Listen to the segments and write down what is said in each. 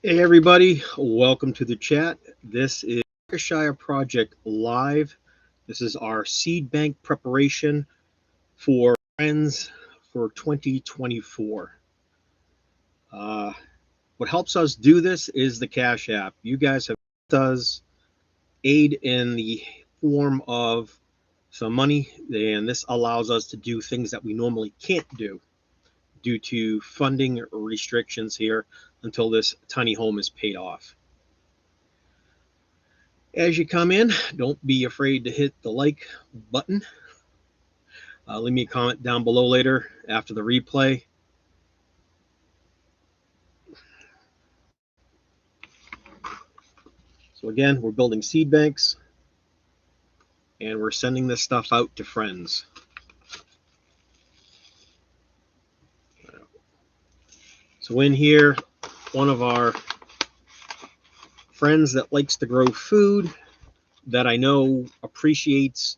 Hey everybody, welcome to the chat. This is WickerShire Project Live. This is our seed bank preparation for friends for 2024. What helps us do this is the Cash App. You guys have does aid in the form of some money, and this allows us to do things that we normally can't do due to funding restrictions here until this tiny home is paid off. As you come in, don't be afraid to hit the like button. Leave me a comment down below later after the replay. So again, we're building seed banks and we're sending this stuff out to friends. So in here, one of our friends that likes to grow food that I know appreciates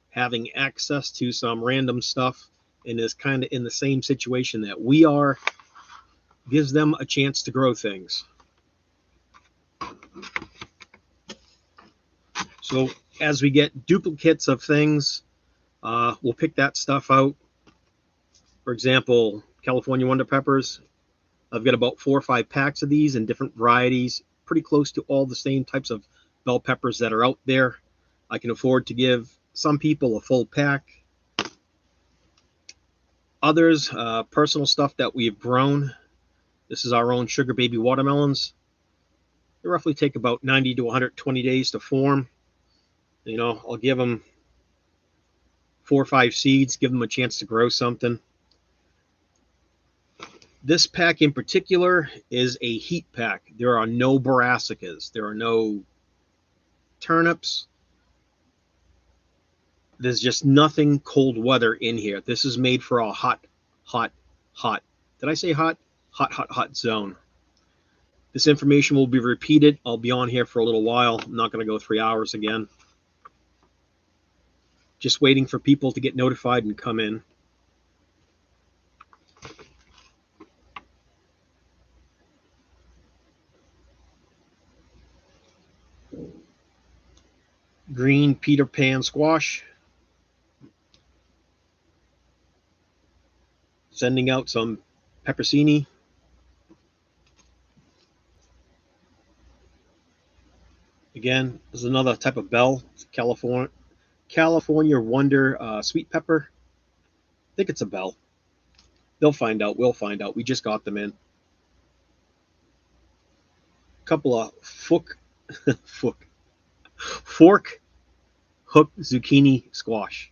having access to some random stuff and is kind of in the same situation that we are, gives them a chance to grow things. So as we get duplicates of things, we'll pick that stuff out. For example, California Wonder Peppers. I've got about 4 or 5 packs of these in different varieties, pretty close to all the same types of bell peppers that are out there. I can afford to give some people a full pack. Others, personal stuff that we've grown. This is our own sugar baby watermelons. They roughly take about 90 to 120 days to form. You know, I'll give them 4 or 5 seeds, give them a chance to grow something. This pack in particular is a heat pack. There are no brassicas. There are no turnips. There's just nothing cold weather in here. This is made for a hot, hot, hot. Did I say hot? Hot, hot, hot zone. This information will be repeated. I'll be on here for a little while. I'm not going to go 3 hours again. Just waiting for people to get notified and come in. Green Peter Pan squash. Sending out some peppercini. Again, this is another type of bell. It's California Wonder sweet pepper. I think it's a bell. They'll find out. We'll find out. We just got them in. A couple of fork hook zucchini squash.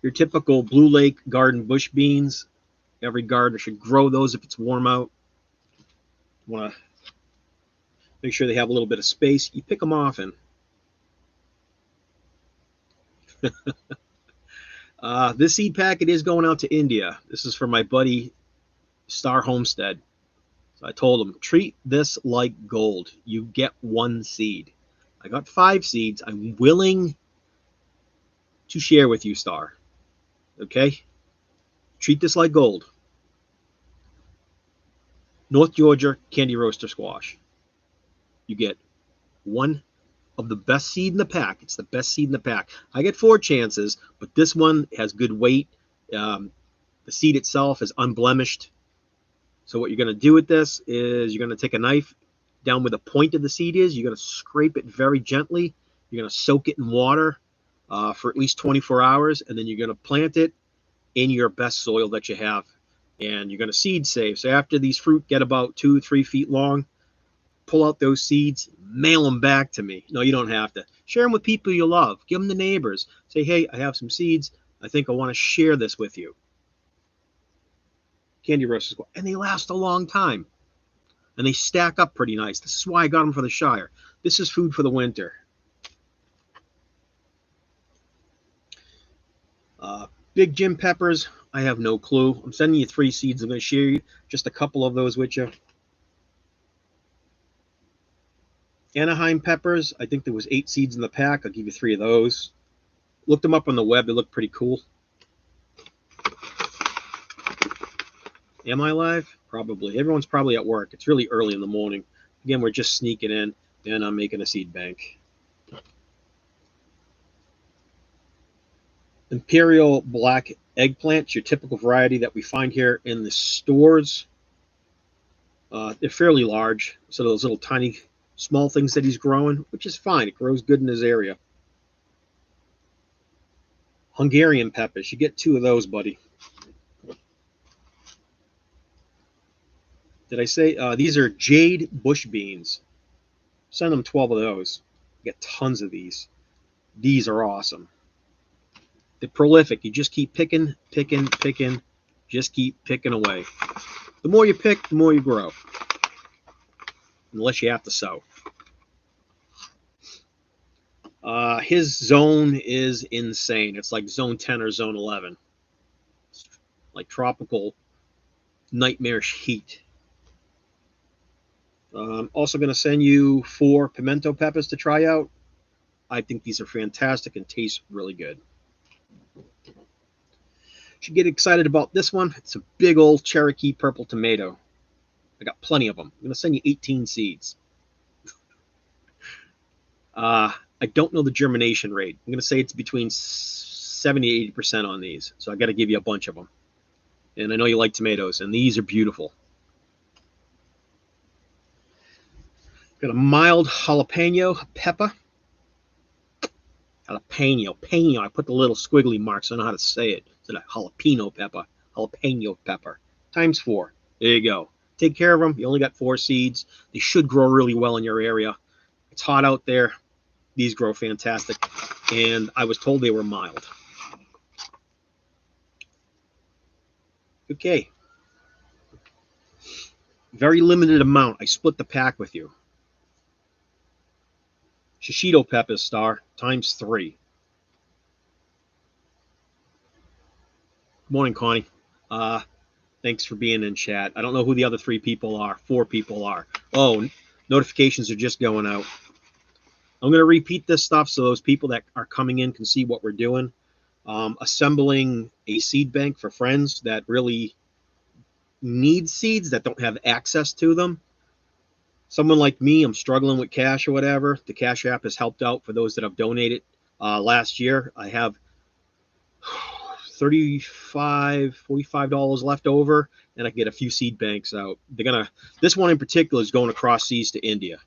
Your typical Blue Lake garden bush beans. Every gardener should grow those if it's warm out. Want to make sure they have a little bit of space. You pick them often. This seed packet is going out to India. This is for my buddy Star Homestead. So I told him, treat this like gold. You get 1 seed. I got 5 seeds. I'm willing to share with you, Star. Okay? Treat this like gold. North Georgia candy roaster squash. You get 1 of the best seed in the pack. It's the best seed in the pack. I get 4 chances, but this one has good weight. The seed itself is unblemished. So what you're going to do with this is you're going to take a knife down where the point of the seed is. You're going to scrape it very gently. You're going to soak it in water for at least 24 hours, and then you're going to plant it in your best soil that you have. And you're going to seed save. So after these fruit get about 2 or 3 feet long, pull out those seeds, mail them back to me. No, you don't have to. Share them with people you love. Give them to neighbors. Say, hey, I have some seeds. I think I want to share this with you. Candy roasters, and they last a long time. And they stack up pretty nice. This is why I got them for the Shire. This is food for the winter. Big Jim peppers, I have no clue. I'm sending you 3 seeds. I'm going to share just a couple of those with you. Anaheim peppers, I think there was 8 seeds in the pack. I'll give you 3 of those. Looked them up on the web. They look pretty cool. Am I live? Probably. Everyone's probably at work. It's really early in the morning. Again, we're just sneaking in, and I'm making a seed bank. Imperial black eggplants, your typical variety that we find here in the stores. They're fairly large, so those little tiny, small things that he's growing, which is fine. It grows good in his area. Hungarian peppers. You get 2 of those, buddy. Did I say these are jade bush beans? Send them 12 of those. You get tons of these. These are awesome. They're prolific. You just keep picking, picking, picking. Just keep picking away. The more you pick, the more you grow. Unless you have to sow. His zone is insane. It's like zone 10 or zone 11. It's like tropical nightmarish heat. I'm also going to send you 4 pimento peppers to try out. I think these are fantastic and taste really good. Should get excited about this one. It's a big old Cherokee purple tomato. I got plenty of them. I'm going to send you 18 seeds. I don't know the germination rate. I'm going to say it's between 70 to 80% on these. So I got to give you a bunch of them. And I know you like tomatoes, and these are beautiful. Got a mild jalapeno pepper. Jalapeno. I put the little squiggly marks. I don't know how to say it. It's a jalapeno pepper. Jalapeno pepper. Times 4. There you go. Take care of them. You only got 4 seeds. They should grow really well in your area. It's hot out there. These grow fantastic. And I was told they were mild. Okay. Very limited amount. I split the pack with you. Shishito peppers, star, times 3. Good morning, Connie. Thanks for being in chat. I don't know who the other 3 people are. 4 people are. Oh, notifications are just going out. I'm going to repeat this stuff so those people that are coming in can see what we're doing. Assembling a seed bank for friends that really need seeds that don't have access to them. Someone like me, I'm struggling with cash or whatever. The Cash App has helped out for those that have donated. Last year, I have $45 left over, and I can get a few seed banks out. This one in particular is going across seas to India.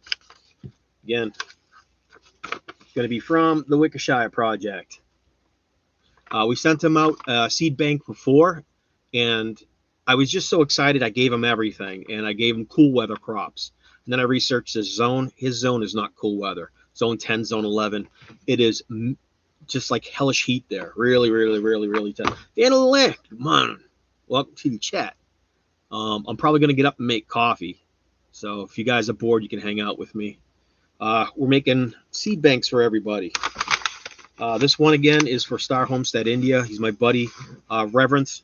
Again, it's going to be from the WickerShire project. We sent them out a seed bank before, and I was just so excited. I gave him everything, and I gave him cool weather crops. And then I researched his zone. His zone is not cool weather. Zone 10, zone 11. It is just like hellish heat there. Really, really, really, really tough. Come on. Welcome to the chat. I'm probably going to get up and make coffee. So if you guys are bored, you can hang out with me. We're making seed banks for everybody. This one, again, is for Star Homestead India. He's my buddy, Reverence.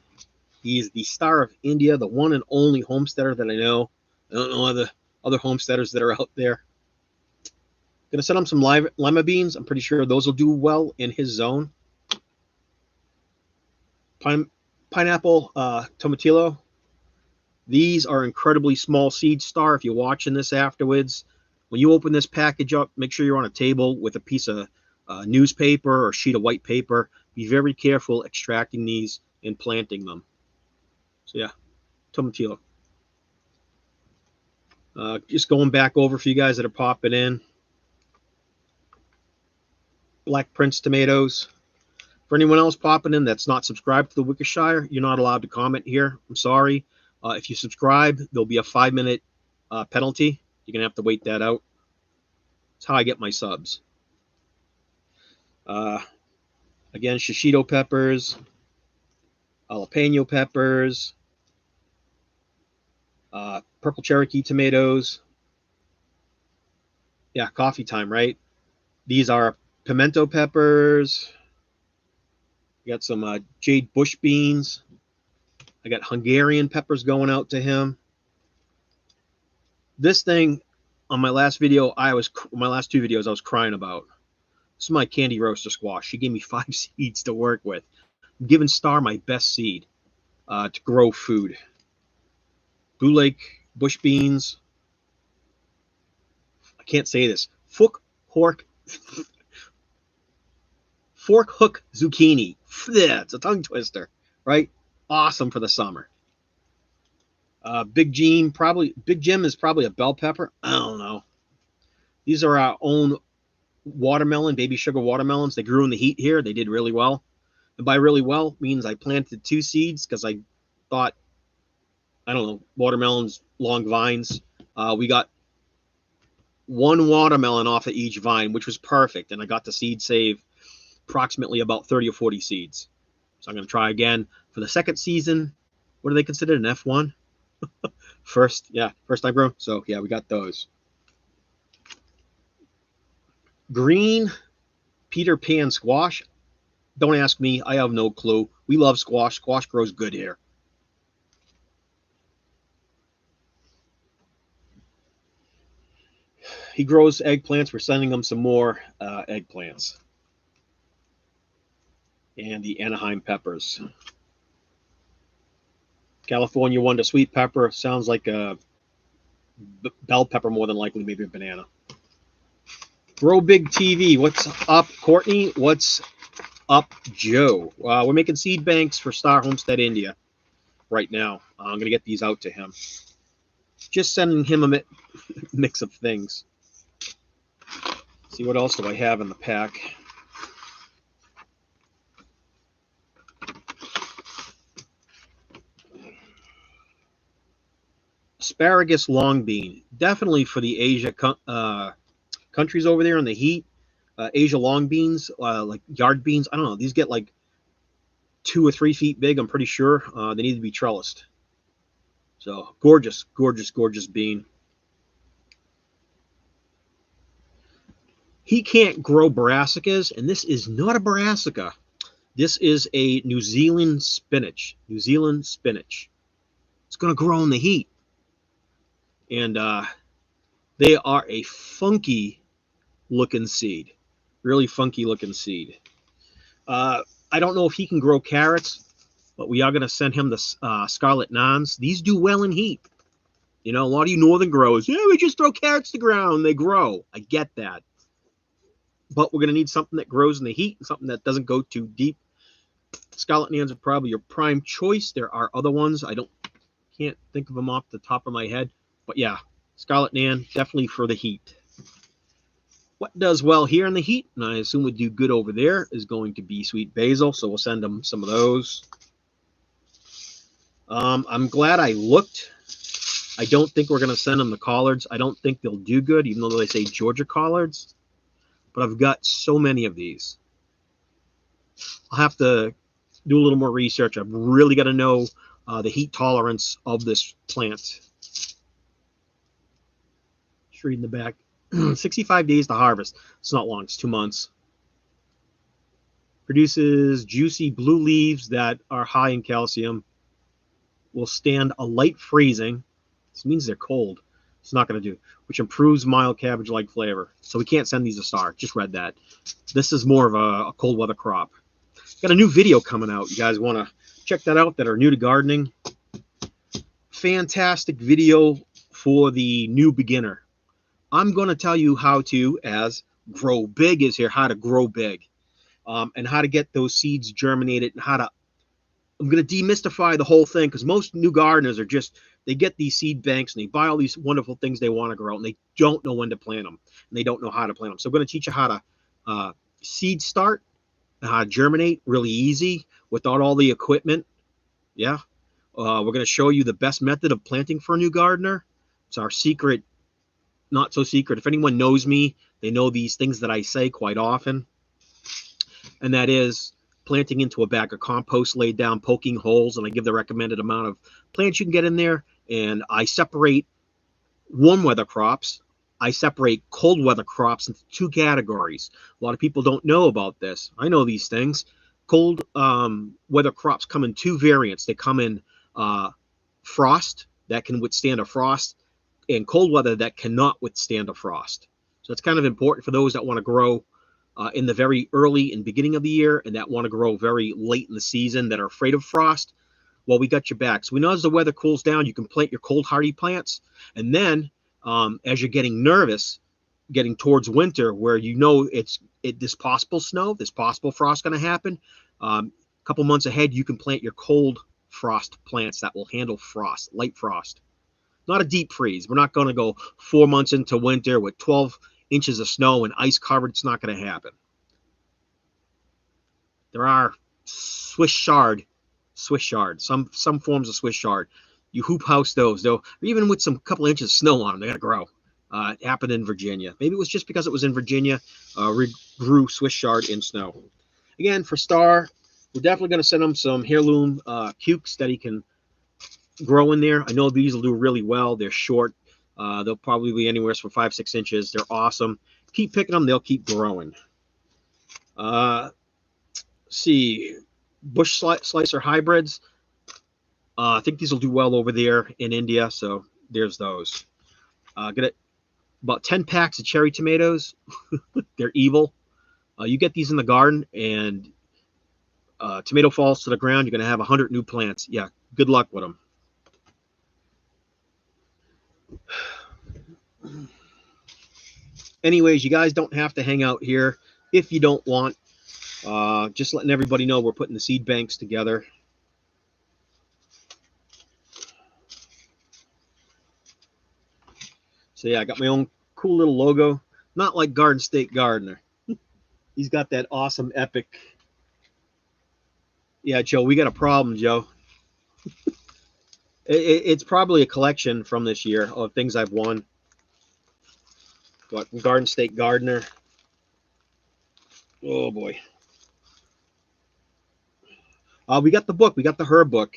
He is the Star of India, the one and only homesteader that I know. I don't know other homesteaders that are out there. Going to send him some lima beans. I'm pretty sure those will do well in his zone. Pineapple tomatillo. These are incredibly small seeds, Star. If you're watching this afterwards, when you open this package up, make sure you're on a table with a piece of newspaper or sheet of white paper. Be very careful extracting these and planting them. So yeah, tomatillo. Just going back over for you guys that are popping in. Black Prince tomatoes. For anyone else popping in that's not subscribed to the WickerShire, you're not allowed to comment here. I'm sorry. If you subscribe, there'll be a 5-minute penalty. You're going to have to wait that out. That's how I get my subs. Again, shishito peppers, jalapeno peppers, purple Cherokee tomatoes. Yeah, coffee time, right? These are pimento peppers. We got some jade bush beans. I got Hungarian peppers going out to him. This thing on my last video, my last 2 videos, I was crying about. This is my candy roaster squash. She gave me 5 seeds to work with. I'm giving Star my best seed to grow food. Blue Lake bush beans. I can't say this. Fork hook zucchini. It's a tongue twister, right? Awesome for the summer. Big Jim is probably a bell pepper. I don't know. These are our own watermelon, baby sugar watermelons. They grew in the heat here. They did really well. And by really well means I planted 2 seeds because I thought, I don't know, watermelons, long vines. We got 1 watermelon off of each vine, which was perfect. And I got the seed save approximately about 30 or 40 seeds. So I'm going to try again for the second season. What are they considered, an F1? First time grown. So yeah, we got those. Green Peter Pan squash. Don't ask me. I have no clue. We love squash. Squash grows good here. He grows eggplants. We're sending him some more eggplants. And the Anaheim peppers. California Wonder sweet pepper. Sounds like a bell pepper more than likely, maybe a banana. Grow Big TV. What's up, Courtney? What's up, Joe? We're making seed banks for Star Homestead India right now. I'm going to get these out to him. Just sending him a mix of things. See, what else do I have in the pack? Asparagus long bean. Definitely for the Asia countries over there in the heat. Asia long beans, like yard beans. I don't know. These get like 2 or 3 feet big, I'm pretty sure. They need to be trellised. So gorgeous, gorgeous, gorgeous bean. He can't grow brassicas, and this is not a brassica. This is a New Zealand spinach. New Zealand spinach. It's going to grow in the heat. And they are a funky looking seed. Really funky looking seed. I don't know if he can grow carrots, but we are going to send him the Scarlet Nons. These do well in heat. You know, a lot of you northern growers, yeah, we just throw carrots to the ground. They grow. I get that. But we're going to need something that grows in the heat and something that doesn't go too deep. Scarlet Nans are probably your prime choice. There are other ones. Can't think of them off the top of my head. But yeah, Scarlet Nan, definitely for the heat. What does well here in the heat, and I assume would do good over there, is going to be sweet basil. So we'll send them some of those. I'm glad I looked. I don't think we're going to send them the collards. I don't think they'll do good, even though they say Georgia collards. But I've got so many of these. I'll have to do a little more research. I've really got to know the heat tolerance of this plant. Just reading the back. 65 days to harvest. It's not long. It's 2 months. Produces juicy blue leaves that are high in calcium. Will stand a light freezing. This means they're cold. It's not going to do. Which improves mild cabbage-like flavor. So we can't send these a star. Just read that. This is more of a cold weather crop. Got a new video coming out. You guys want to check that out that are new to gardening. Fantastic video for the new beginner. I'm going to tell you how to, as Grow Big is here, how to grow big. And how to get those seeds germinated and how to, I'm going to demystify the whole thing because most new gardeners are just, they get these seed banks and they buy all these wonderful things they want to grow and they don't know when to plant them and they don't know how to plant them. So I'm going to teach you how to seed start and how to germinate really easy without all the equipment. Yeah. We're going to show you the best method of planting for a new gardener. It's our secret, not so secret. If anyone knows me, they know these things that I say quite often. And that is planting into a bag of compost laid down, poking holes, and I give the recommended amount of plants you can get in there. And I separate warm weather crops. I separate cold weather crops into 2 categories. A lot of people don't know about this. I know these things. Cold weather crops come in 2 variants. They come in frost that can withstand a frost and cold weather that cannot withstand a frost. So it's kind of important for those that want to grow in the very early and beginning of the year and that want to grow very late in the season that are afraid of frost. well, we got your back. So we know as the weather cools down, you can plant your cold hardy plants. And then as you're getting nervous, getting towards winter, where you know this possible snow, this possible frost going to happen, a couple months ahead, you can plant your cold frost plants that will handle frost, light frost. Not a deep freeze. We're not going to go 4 months into winter with 12 inches of snow and ice covered. It's not going to happen. There are Swiss chard, some forms of Swiss chard. You hoop house those, though, even with some couple inches of snow on them, they got to grow. It happened in Virginia. Maybe it was just because it was in Virginia, grew Swiss chard in snow. Again, for Star, we're definitely going to send him some heirloom cukes that he can grow in there. I know these will do really well. They're short. They'll probably be anywhere from 5-6 inches. They're awesome. Keep picking them. They'll keep growing. See, bush slicer hybrids. I think these will do well over there in India. So there's those. Get it. About 10 packs of cherry tomatoes. They're evil. You get these in the garden and tomato falls to the ground. You're going to have 100 new plants. Yeah, good luck with them. Anyways, you guys don't have to hang out here if you don't want. Just letting everybody know we're putting the seed banks together. So yeah, I got my own cool little logo. Not like Garden State Gardener. He's got that awesome epic. Yeah, Joe, we got a problem, Joe. It's probably a collection from this year of things I've won. Got Garden State Gardener. Oh boy. We got the book. We got the herb book.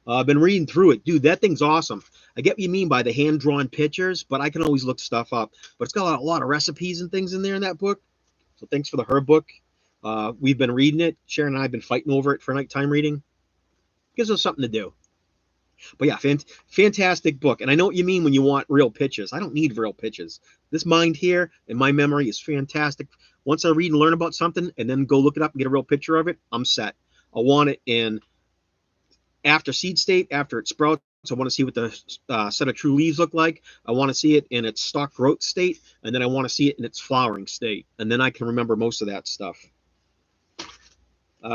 I've been reading through it. Dude, that thing's awesome. I get what you mean by the hand-drawn pictures, but I can always look stuff up. But it's got a lot of recipes and things in there in that book. So thanks for the herb book. We've been reading it. Sharon and I have been fighting over it for nighttime reading. Gives us something to do. But yeah, fantastic book. And I know what you mean when you want real pictures. I don't need real pictures. This mind here and my memory is fantastic. Once I read and learn about something and then go look it up and get a real picture of it, I'm set. I want it in after seed state, after it sprouts. I want to see what the set of true leaves look like. I want to see it in its stalk growth state, and then I want to see it in its flowering state. And then I can remember most of that stuff.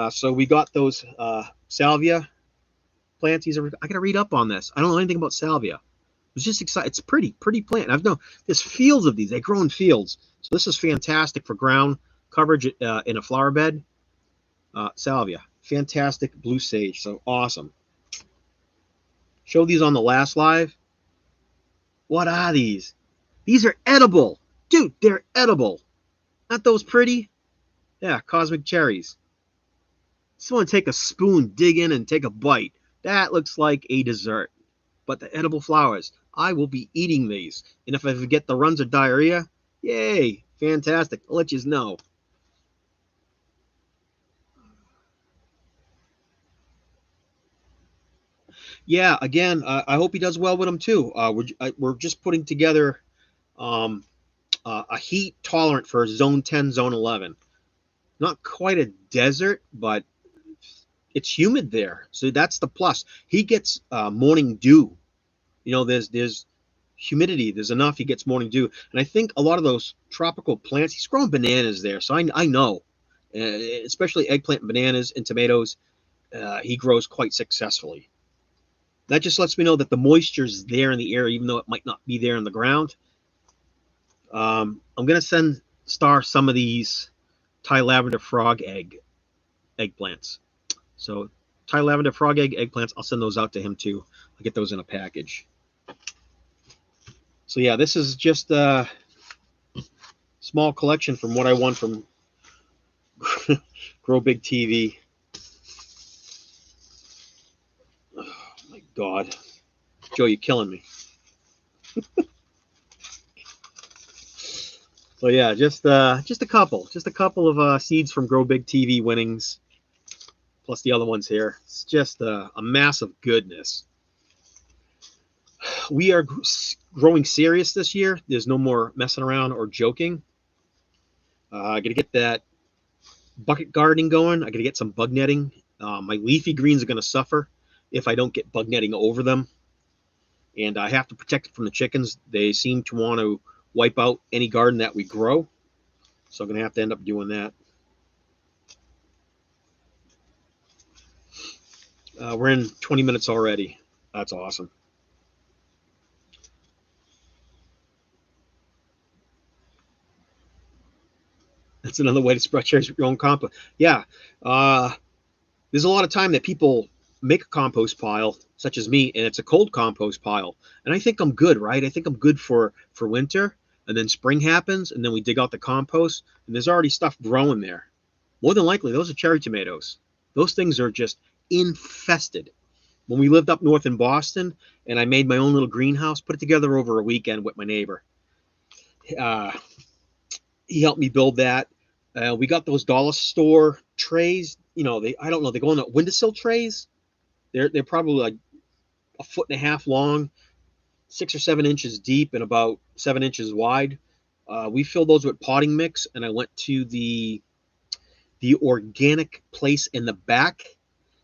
So we got those salvia plants. I got to read up on this. I don't know anything about salvia. I was just excited. It's pretty plant. There's fields of these. They grow in fields. So this is fantastic for ground coverage in a flower bed. Salvia. Fantastic blue sage. So awesome. Show these on the last live. What are these? These are edible. Dude, they're edible. Aren't those pretty? Yeah, cosmic cherries. Just want to take a spoon, dig in, and take a bite. That looks like a dessert. But the edible flowers, I will be eating these. And if I forget the runs or diarrhea, yay, fantastic. I'll let you know. Yeah, again, I hope he does well with them too. We're just putting together a heat tolerant for zone 10, zone 11. Not quite a desert, but it's humid there. So that's the plus. He gets morning dew. You know, there's humidity. There's enough. He gets morning dew. And I think a lot of those tropical plants, he's growing bananas there. So I know, especially eggplant, bananas, and tomatoes, he grows quite successfully. That just lets me know that the moisture's there in the air, even though it might not be there in the ground. I'm going to send Star some of these Thai lavender frog eggplants. So Thai lavender frog eggplants, I'll send those out to him too. I'll get those in a package. So yeah, this is just a small collection from what I won from Grow Big TV. God, Joe, you're killing me. So yeah, just a couple of seeds from Grow Big TV winnings, plus the other ones here. It's just a mass of goodness. We are growing serious this year. There's no more messing around or joking. I got to get that bucket gardening going. I got to get some bug netting. My leafy greens are going to suffer. if I don't get bug netting over them. And I have to protect it from the chickens. They seem to want to wipe out any garden that we grow. So I'm going to have to end up doing that. We're in 20 minutes already. That's awesome. That's another way to spread cherries with your own compost. Yeah. There's a lot of time that people make a compost pile, such as me, and it's a cold compost pile. And I think I'm good, right? I think I'm good for winter. And then spring happens, and then we dig out the compost, and there's already stuff growing there. More than likely, those are cherry tomatoes. Those things are just infested. When we lived up north in Boston, and I made my own little greenhouse, put it together over a weekend with my neighbor. Uh, he helped me build that. We got those dollar store trays. You know, I don't know, they go on the windowsill trays. They're probably like a foot and a half long, 6 or 7 inches deep, and about 7 inches wide. We filled those with potting mix, and I went to the organic place in the back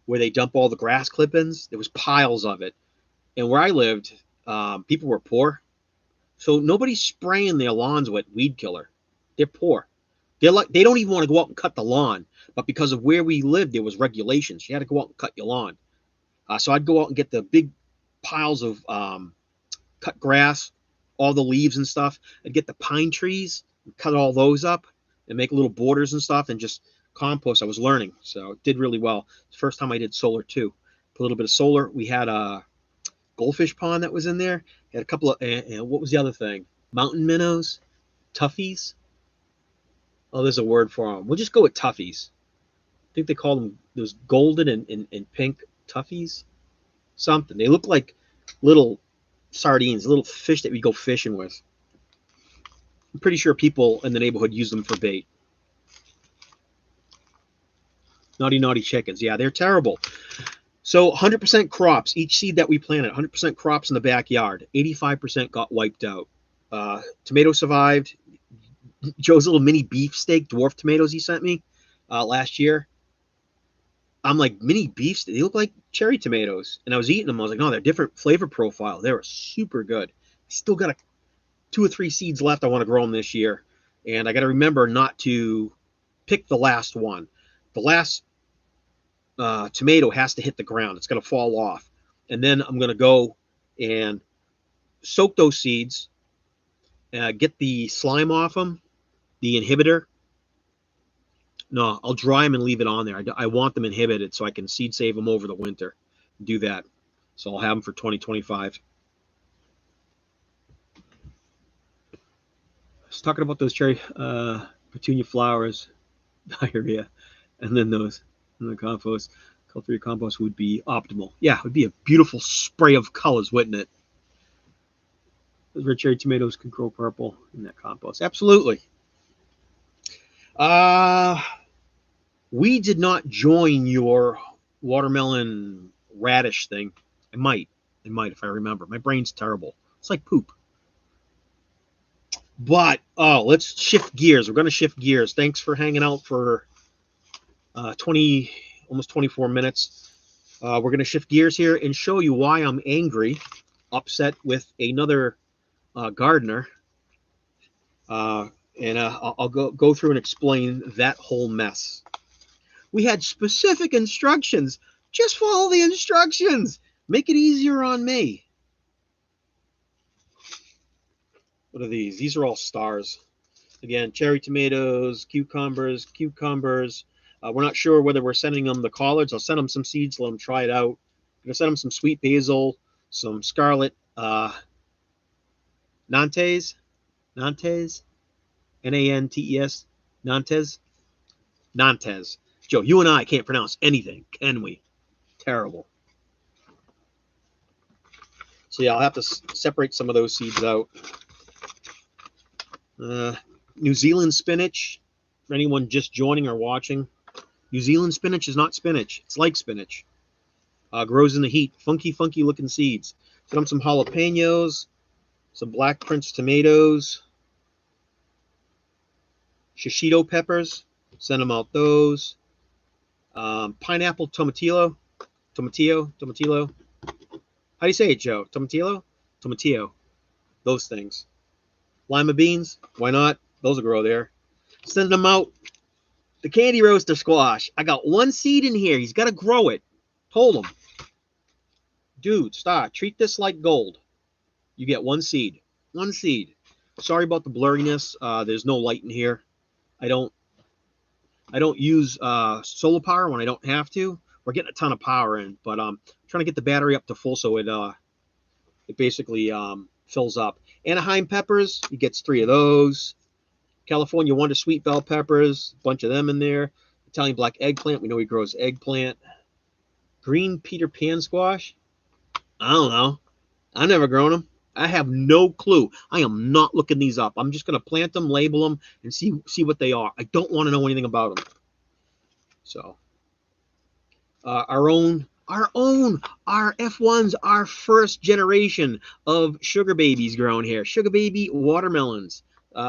where they dump all the grass clippings. There was piles of it, and where I lived, people were poor, so nobody's spraying their lawns with weed killer. They're poor. They don't even want to go out and cut the lawn, but because of where we lived, there was regulations. You had to go out and cut your lawn. So I'd go out and get the big piles of cut grass, all the leaves and stuff. I'd get the pine trees, cut all those up, and make little borders and stuff, and just compost. I was learning, so it did really well. It's the first time I did solar too. Put a little bit of solar. We had a goldfish pond that was in there. Had a couple of what was the other thing? Mountain minnows, toughies. Oh, there's a word for them. We'll just go with toughies. I think they call them those golden and pink toughies. Something. They look like little sardines, little fish that we go fishing with. I'm pretty sure people in the neighborhood use them for bait. Naughty, naughty chickens. Yeah, they're terrible. So 100% crops. Each seed that we planted, 100% crops in the backyard. 85% got wiped out. Tomato survived. Joe's little mini beefsteak dwarf tomatoes he sent me last year. I'm like, mini beefsteak? They look like cherry tomatoes. And I was eating them. I was like, no, they're different flavor profile. They were super good. Still got 2 or 3 seeds left. I want to grow them this year. And I got to remember not to pick the last one. The last tomato has to hit the ground. It's going to fall off. And then I'm going to go and soak those seeds, get the slime off them, the inhibitor. No, I'll dry them and leave it on there. I want them inhibited so I can seed save them over the winter. Do that. So I'll have them for 2025. I was talking about those cherry petunia flowers, diarrhea, and then those in the compost. Cultivated compost would be optimal. Yeah, it would be a beautiful spray of colors, wouldn't it? Those red cherry tomatoes could grow purple in that compost. Absolutely. We did not join your watermelon radish thing. I might if I remember. My brain's terrible. It's like poop. But let's shift gears. We're going to shift gears. Thanks for hanging out for 20, almost 24 minutes. We're going to shift gears here and show you why I'm angry, upset with another gardener. And I'll go through and explain that whole mess. We had specific instructions. Just follow the instructions. Make it easier on me. What are these? These are all stars. Again, cherry tomatoes, cucumbers. We're not sure whether we're sending them the collards. I'll send them some seeds, let them try it out. I'm going to send them some sweet basil, some scarlet Nantes, Nantes, Nantes. Joe, you and I can't pronounce anything, can we? Terrible. So yeah, I'll have to separate some of those seeds out. New Zealand spinach, for anyone just joining or watching. New Zealand spinach is not spinach. It's like spinach. Grows in the heat. Funky looking seeds. Put on some jalapenos, some black prince tomatoes, shishito peppers. Send them out those. Pineapple tomatillo. tomatillo. How do you say it, Joe? Tomatillo. Those things. Lima beans. Why not? Those will grow there. Send them out. The candy roaster squash. I got one seed in here. He's got to grow it. Told him, dude, stop. Treat this like gold. You get one seed. One seed. Sorry about the blurriness. There's no light in here. I don't use solar power when I don't have to. We're getting a ton of power in, but trying to get the battery up to full so it basically fills up. Anaheim peppers, he gets 3 of those. California Wonder Sweet Bell peppers, a bunch of them in there. Italian black eggplant, we know he grows eggplant. Green Peter Pan squash, I don't know. I've never grown them. I have no clue. I am not looking these up. I'm just going to plant them, label them, and see what they are. I don't want to know anything about them. So, our F1s, our first generation of sugar babies grown here. Sugar baby watermelons.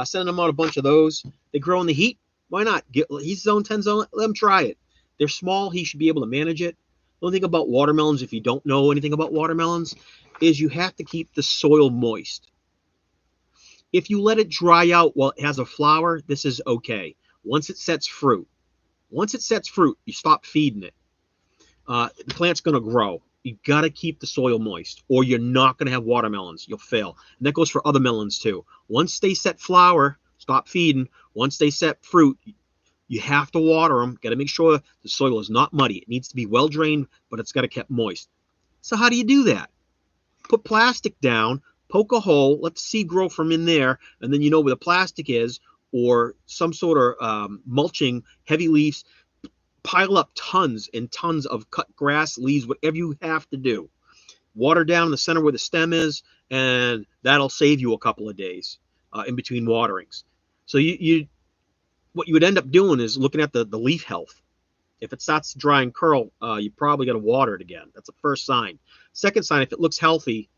Sending them out a bunch of those. They grow in the heat. Why not? He's zone 10 zone. Let him try it. They're small. He should be able to manage it. The only thing about watermelons, if you don't know anything about watermelons, is you have to keep the soil moist. If you let it dry out while it has a flower, this is okay. Once it sets fruit, you stop feeding it. The plant's going to grow. You got to keep the soil moist, or you're not going to have watermelons. You'll fail. And that goes for other melons too. Once they set flower, stop feeding. Once they set fruit, you have to water them. Got to make sure the soil is not muddy. It needs to be well drained, but it's got to keep moist. So how do you do that? Put plastic down, poke a hole, let the seed grow from in there, and then you know where the plastic is, or some sort of mulching, heavy leaves. Pile up tons and tons of cut grass, leaves, whatever you have to do. Water down in the center where the stem is, and that'll save you a couple of days in between waterings. So what you would end up doing is looking at the leaf health. If it starts to dry and curl, you probably got to water it again. That's the first sign. Second sign, if it looks healthy,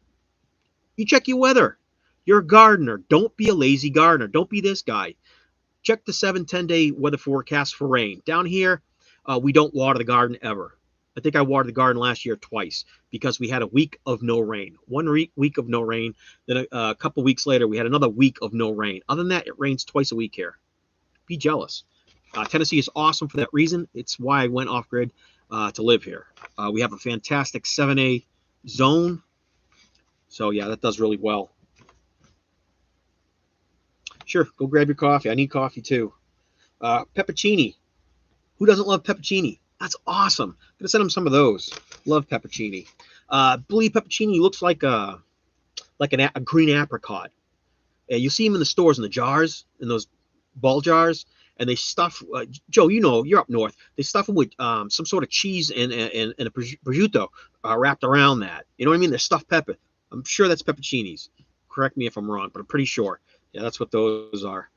you check your weather. You're a gardener. Don't be a lazy gardener. Don't be this guy. Check the 7-10 day weather forecast for rain. Down here, we don't water the garden ever. I think I watered the garden last year twice because we had a week of no rain. 1 week of no rain. Then a couple weeks later, we had another week of no rain. Other than that, it rains twice a week here. Be jealous. Tennessee is awesome for that reason. It's why I went off-grid to live here. We have a fantastic 7A zone. So, yeah, that does really well. Sure, go grab your coffee. I need coffee, too. Peppercini. Who doesn't love peppercini? That's awesome. I'm going to send them some of those. Love peppercini. Believe peppercini looks like a green apricot. You see them in the stores in the jars, in those ball jars, and they stuff, Joe, you know, you're up north. They stuff them with some sort of cheese and a prosciutto wrapped around that. You know what I mean? They're stuffed pepper. I'm sure that's pepperoncinis. Correct me if I'm wrong, but I'm pretty sure. Yeah, that's what those are.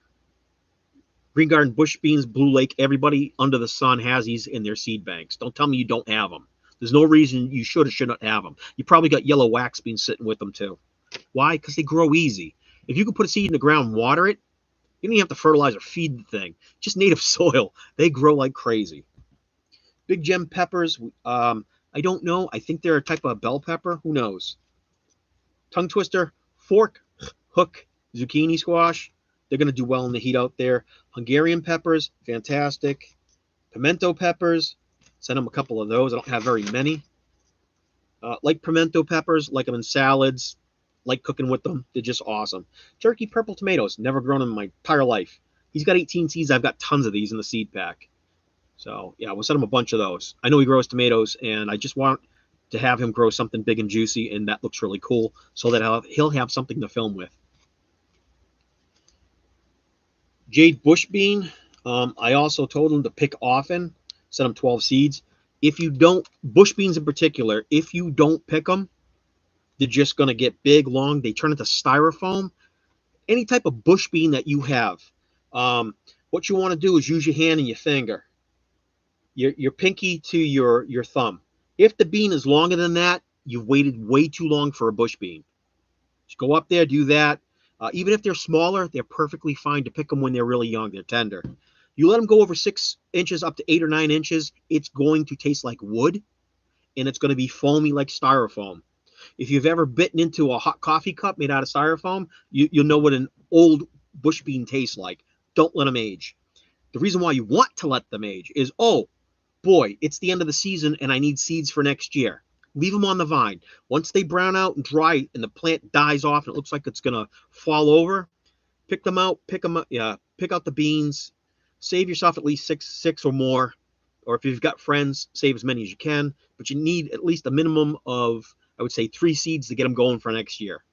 Green Garden, bush beans, Blue Lake, everybody under the sun has these in their seed banks. Don't tell me you don't have them. There's no reason you should or should not have them. You probably got yellow wax beans sitting with them too. Why? Because they grow easy. If you could put a seed in the ground and water it, you don't even have to fertilize or feed the thing. Just native soil. They grow like crazy. Big gem peppers, I don't know. I think they're a type of bell pepper. Who knows? Tongue twister, fork, hook, zucchini squash. They're going to do well in the heat out there. Hungarian peppers, fantastic. Pimento peppers, send them a couple of those. I don't have very many. Like pimento peppers, like them in salads, like cooking with them. They're just awesome. Turkey purple tomatoes, never grown them in my entire life. He's got 18 seeds. I've got tons of these in the seed pack. So, yeah, we'll send him a bunch of those. I know he grows tomatoes, and I just want to have him grow something big and juicy, and that looks really cool so that he'll have something to film with. Jade bush bean, I also told him to pick often, sent him 12 seeds. If you don't, bush beans in particular, if you don't pick them, they're just going to get big, long. They turn into styrofoam. Any type of bush bean that you have, what you want to do is use your hand and your finger, your pinky to your thumb. If the bean is longer than that, you've waited way too long for a bush bean. Just go up there, do that. Even if they're smaller, they're perfectly fine to pick them when they're really young. They're tender. You let them go over 6 inches up to 8 or 9 inches, it's going to taste like wood. and it's going to be foamy like styrofoam. If you've ever bitten into a hot coffee cup made out of styrofoam, you'll know what an old bush bean tastes like. Don't let them age. The reason why you want to let them age is, oh, boy, it's the end of the season and I need seeds for next year. Leave them on the vine. Once they brown out and dry and the plant dies off and it looks like it's going to fall over, pick them out, pick out the beans, save yourself at least six or more. Or if you've got friends, save as many as you can. But you need at least a minimum of, I would say, 3 seeds to get them going for next year.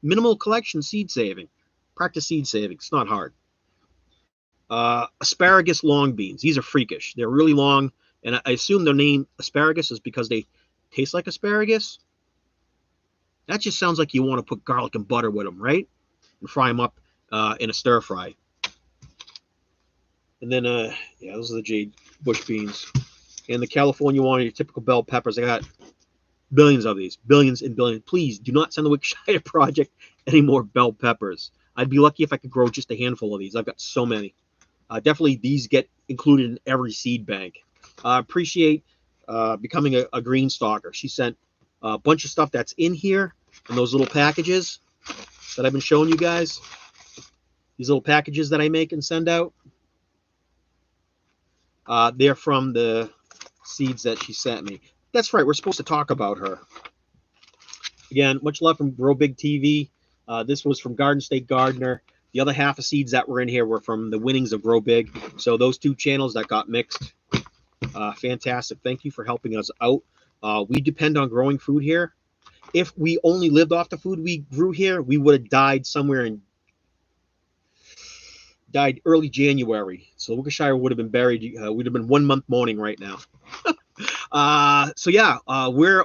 Minimal collection seed saving. Practice seed saving. It's not hard. Asparagus long beans. These are freakish. They're really long, and I assume their name asparagus is because they taste like asparagus. That just sounds like you want to put garlic and butter with them, right? And fry them up in a stir fry. And then, yeah, those are the jade bush beans. And the California one, your typical bell peppers. I got billions of these, billions and billions. Please do not send the WickerShire Project any more bell peppers. I'd be lucky if I could grow just a handful of these. I've got so many. Definitely these get included in every seed bank. Appreciate becoming a green stalker. She sent a bunch of stuff that's in here in those little packages that I've been showing you guys. These little packages that I make and send out. They're from the seeds that she sent me. That's right. We're supposed to talk about her. Again, much love from Grow Big TV. This was from Garden State Gardener. The other half of seeds that were in here were from the winnings of Grow Big. So those 2 channels that got mixed. Fantastic. Thank you for helping us out. We depend on growing food here. If we only lived off the food we grew here, we would have died early January. So WickerShire would have been buried. We'd have been 1 month mourning right now. So yeah, we're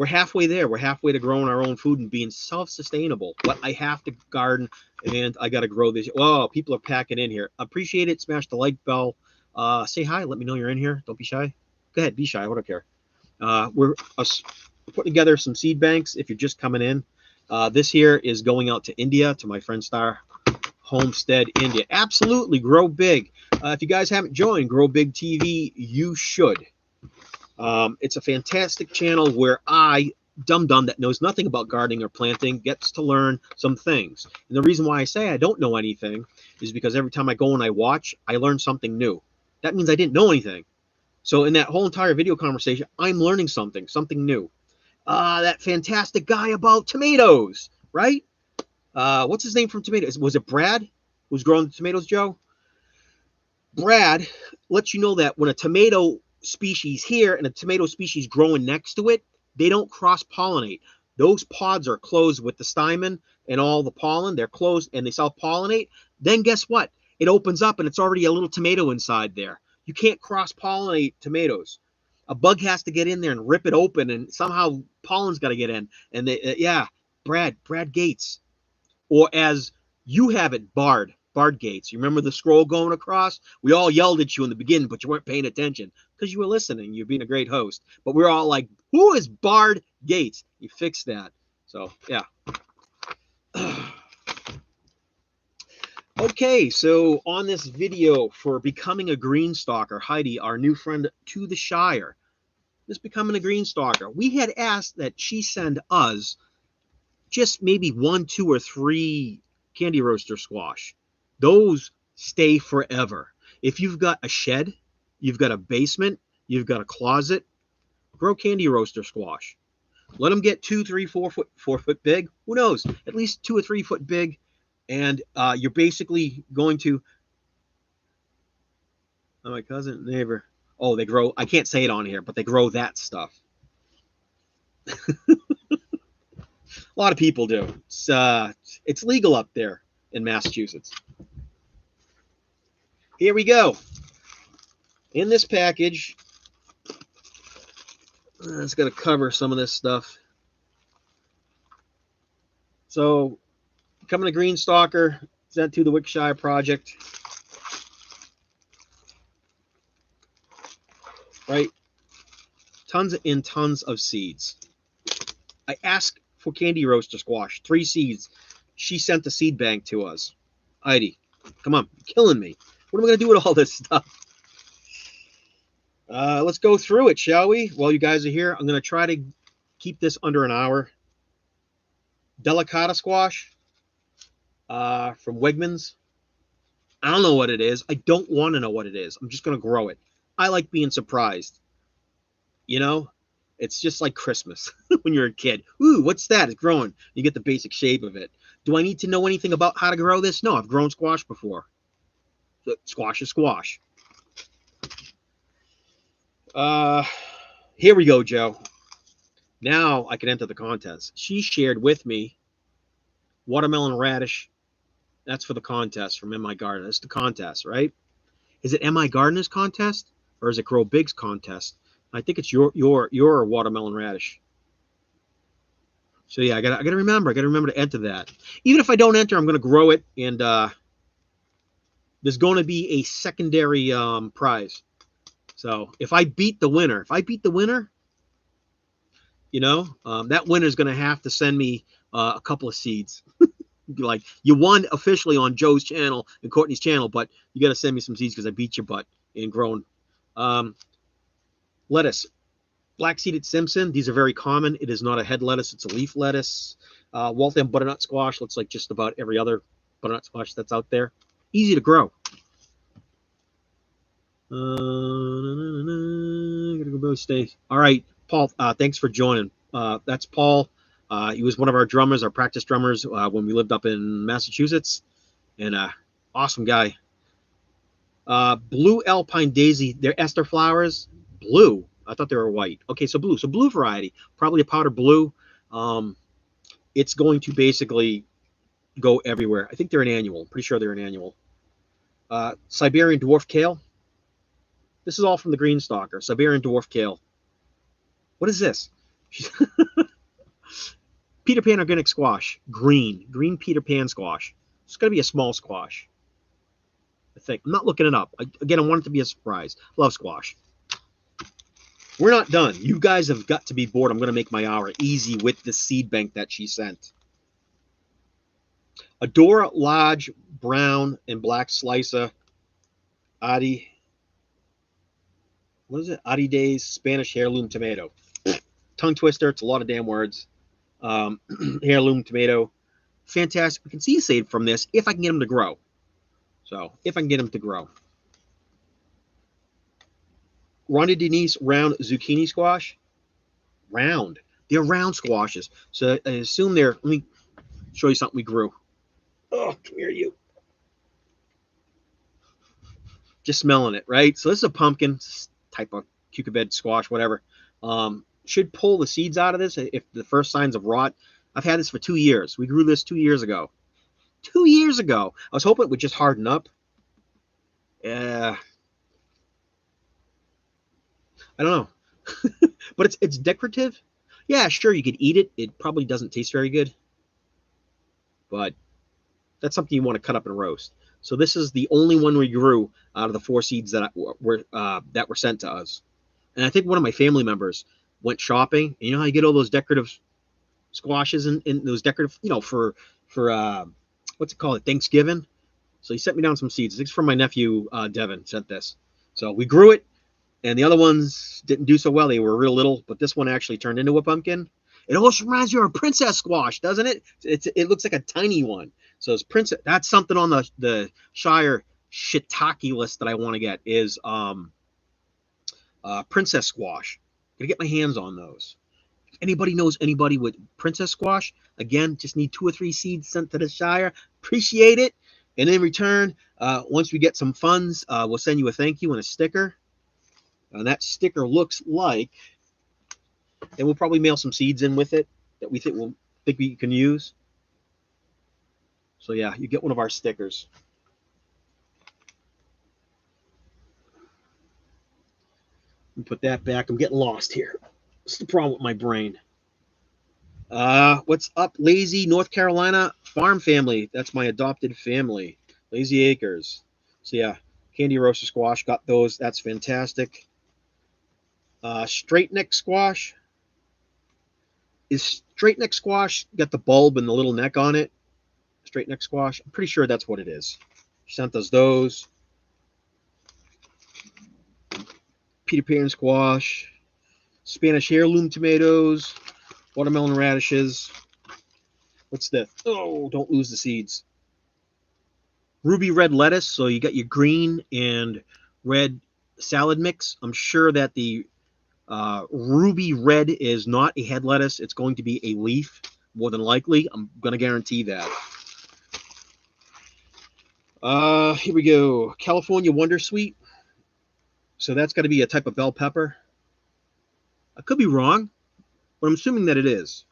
halfway there. We're halfway to growing our own food and being self-sustainable. But I have to garden and I got to grow this. Oh, people are packing in here. Appreciate it. Smash the like bell. Say hi. Let me know you're in here. Don't be shy. Go ahead. Be shy. I don't care. We're putting together some seed banks if you're just coming in. This here is going out to India, to my friend Star Homestead, India. Absolutely. Grow Big. If you guys haven't joined Grow Big TV, you should. It's a fantastic channel where I, dum-dum that knows nothing about gardening or planting, gets to learn some things. And the reason why I say I don't know anything is because every time I go and I watch, I learn something new. That means I didn't know anything. So in that whole entire video conversation, I'm learning something new. That fantastic guy about tomatoes, right? What's his name from tomatoes? Was it Brad who's growing the tomatoes, Joe? Brad lets you know that when a tomato species here and a tomato species growing next to it, they don't cross-pollinate. Those pods are closed with the stamen and all the pollen. They're closed and they self-pollinate. Then guess what? It opens up and it's already a little tomato inside there. You can't cross-pollinate tomatoes. A bug has to get in there and rip it open, and somehow pollen's got to get in. And they, yeah, Brad Gates. Or as you have it, Bard Gates. You remember the scroll going across? We all yelled at you in the beginning, but you weren't paying attention because you were listening. You're being a great host. But we're all like, who is Bard Gates? You fixed that. So, yeah. Okay, so on this video for becoming a green stalker, Heidi, our new friend to the Shire, is becoming a green stalker. We had asked that she send us just maybe 1, 2, or 3 candy roaster squash. Those stay forever. If you've got a shed, you've got a basement, you've got a closet, grow candy roaster squash. Let them get 2, 3, 4 foot big. Who knows? At least 2 or 3 foot big. And you're basically going to, oh, my cousin, neighbor. Oh, they grow, I can't say it on here, but they grow that stuff. A lot of people do. It's legal up there in Massachusetts. Here we go. In this package, it's going to cover some of this stuff. So, becoming a green stalker, sent to the WickerShire Project. Right? Tons and tons of seeds. I asked for candy roaster squash, 3 seeds. She sent the seed bank to us. Heidi, come on, you're killing me. What am I going to do with all this stuff? Let's go through it, shall we? While you guys are here, I'm going to try to keep this under an hour. Delicata squash from Wegmans. I don't know what it is. I don't want to know what it is. I'm just going to grow it. I like being surprised. You know, it's just like Christmas when you're a kid. Ooh, what's that? It's growing. You get the basic shape of it. Do I need to know anything about how to grow this? No, I've grown squash before. Squash is squash. Here we go, Joe. Now I can enter the contest. She shared with me watermelon radish. That's for the contest from MI Garden. That's the contest, right? Is it MI Gardener's contest or is it Grow Big's contest? I think it's your watermelon radish. So yeah, I gotta remember. I gotta remember to enter that. Even if I don't enter, I'm gonna grow it, and there's going to be a secondary prize. So if I beat the winner, you know, that winner is gonna have to send me a couple of seeds. Like, you won officially on Joe's channel and Courtney's channel, but you got to send me some seeds because I beat your butt in growing. Lettuce, black seeded Simpson. These are very common. It is not a head lettuce; it's a leaf lettuce. Waltham butternut squash looks like just about every other butternut squash that's out there. Easy to grow. Gotta go both stay. All right, Paul. Thanks for joining. That's Paul. He was one of our drummers, our practice drummers, when we lived up in Massachusetts, and awesome guy. Blue Alpine Daisy. They're ester flowers. Blue. I thought they were white. Okay, so blue. So blue variety. Probably a powder blue. It's going to basically go everywhere. I think they're an annual. I'm pretty sure they're an annual. Siberian dwarf kale. This is all from the Green Stalker. Siberian dwarf kale. What is this? Peter Pan organic squash. Green Peter Pan squash. It's going to be a small squash, I think. I'm not looking it up. Again, I want it to be a surprise. Love squash. We're not done. You guys have got to be bored. I'm going to make my hour easy with the seed bank that she sent. Adora large brown and black slicer. Adi. What is it? Adi Days Spanish heirloom tomato. Tongue twister. It's a lot of damn words. Heirloom tomato. Fantastic. We can see seed from this if I can get them to grow. So, if I can get them to grow. Ronda Denise round zucchini squash. Round. They're round squashes. So, I assume they're... Let me show you something we grew. Oh, come here, you. Just smelling it, right? So, this is a pumpkin type of cucumber squash, whatever. Should pull the seeds out of this if the first signs of rot. I've had this for 2 years. We grew this 2 years ago. 2 years ago. I was hoping it would just harden up. I don't know. But it's decorative. Yeah, sure, you could eat it. It probably doesn't taste very good. But that's something you want to cut up and roast. So this is the only one we grew out of the 4 seeds that were sent to us. And I think one of my family members went shopping. And you know how you get all those decorative squashes and those decorative, you know, for what's it called, Thanksgiving. So he sent me down some seeds. It's from my nephew Devin sent this. So we grew it, and the other ones didn't do so well. They were real little, but this one actually turned into a pumpkin. It almost reminds you of a princess squash, doesn't it? It looks like a tiny one. So it's princess. That's something on the Shire shiitake list that I want to get is princess squash. Gotta get my hands on those. If anybody knows anybody with princess squash, again, just need 2 or 3 seeds sent to the Shire. Appreciate it. And in return, once we get some funds, we'll send you a thank you and a sticker. And that sticker looks like, and we'll probably mail some seeds in with it that we think we can use. So yeah, you get one of our stickers. Let me put that back. I'm getting lost here. What's the problem with my brain? What's up, Lazy North Carolina farm family? That's my adopted family, Lazy Acres. So yeah, candy roaster squash, got those. That's fantastic. Straight neck squash. Is straight neck squash got the bulb and the little neck on it? Straight neck squash. I'm pretty sure that's what it is. She sent us those. Peter Pan squash, Spanish heirloom tomatoes, watermelon radishes. What's this? Oh, don't lose the seeds. Ruby red lettuce. So you got your green and red salad mix. I'm sure that the ruby red is not a head lettuce. It's going to be a leaf, more than likely. I'm going to guarantee that. Here we go. California Wondersuite. So that's got to be a type of bell pepper. I could be wrong, but I'm assuming that it is.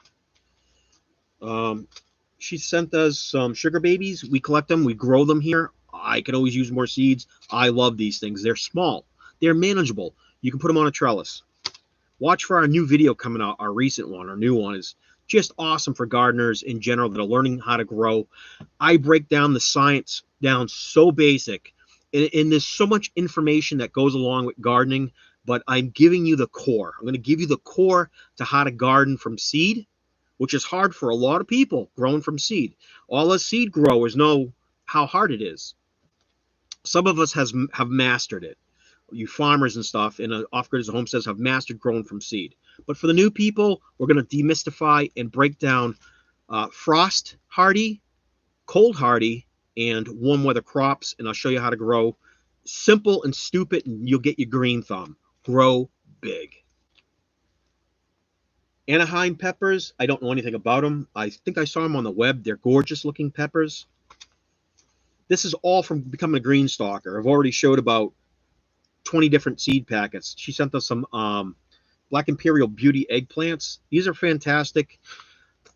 She sent us some sugar babies. We collect them. We grow them here. I could always use more seeds. I love these things. They're small. They're manageable. You can put them on a trellis. Watch for our new video coming out. Our recent one, our new one, is just awesome for gardeners in general that are learning how to grow. I break down the science down so basic. And there's so much information that goes along with gardening, but I'm giving you the core. I'm going to give you the core to how to garden from seed, which is hard for a lot of people growing from seed. All us seed growers know how hard it is. Some of us have mastered it. You farmers and stuff in off-grid homesteads have mastered growing from seed. But for the new people, we're going to demystify and break down frost hardy, cold hardy, and warm weather crops, and I'll show you how to grow. Simple and stupid, and you'll get your green thumb. Grow big. Anaheim peppers, I don't know anything about them. I think I saw them on the web. They're gorgeous looking peppers. This is all from becoming a green stalker. I've already showed about 20 different seed packets. She sent us some Black Imperial Beauty eggplants. These are fantastic.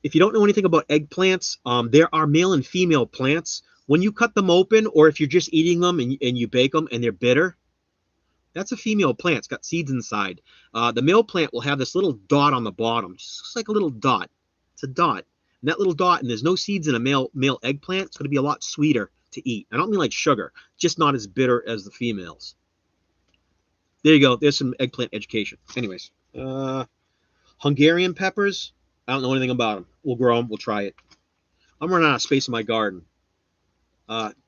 If you don't know anything about eggplants, there are male and female plants. When you cut them open, or if you're just eating them and you bake them and they're bitter, that's a female plant. It's got seeds inside. The male plant will have this little dot on the bottom. It just looks like a little dot. It's a dot. And that little dot, and there's no seeds in a male eggplant, it's going to be a lot sweeter to eat. I don't mean like sugar, just not as bitter as the females. There you go. There's some eggplant education. Anyways, Hungarian peppers. I don't know anything about them. We'll grow them. We'll try it. I'm running out of space in my garden.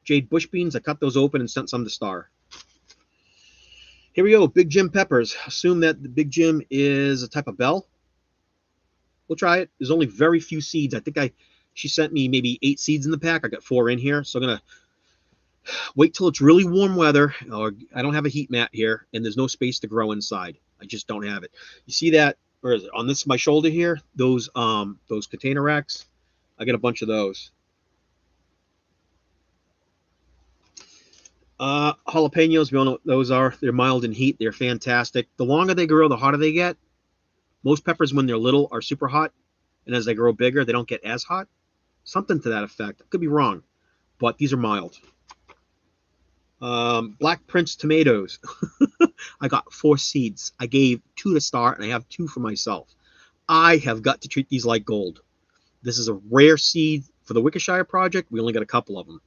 Jade bush beans. I cut those open and sent some to Star. Here we go. Big Jim peppers. Assume that the Big Jim is a type of bell. We'll try it. There's only very few seeds. I think she sent me maybe 8 seeds in the pack. I got 4 in here. So I'm going to wait till it's really warm weather. Or I don't have a heat mat here, and there's no space to grow inside. I just don't have it. You see that? Where is it? On my shoulder here, those container racks. I get a bunch of those. Jalapenos, we all know what those are. They're mild in heat. They're fantastic. The longer they grow, the hotter they get. Most peppers, when they're little, are super hot, and as they grow bigger, they don't get as hot. Something to that effect. I could be wrong, but these are mild. Black Prince tomatoes. I got 4 seeds. I gave 2 to Star, and I have 2 for myself. I have got to treat these like gold. This is a rare seed for the WickerShire project. We only got a couple of them.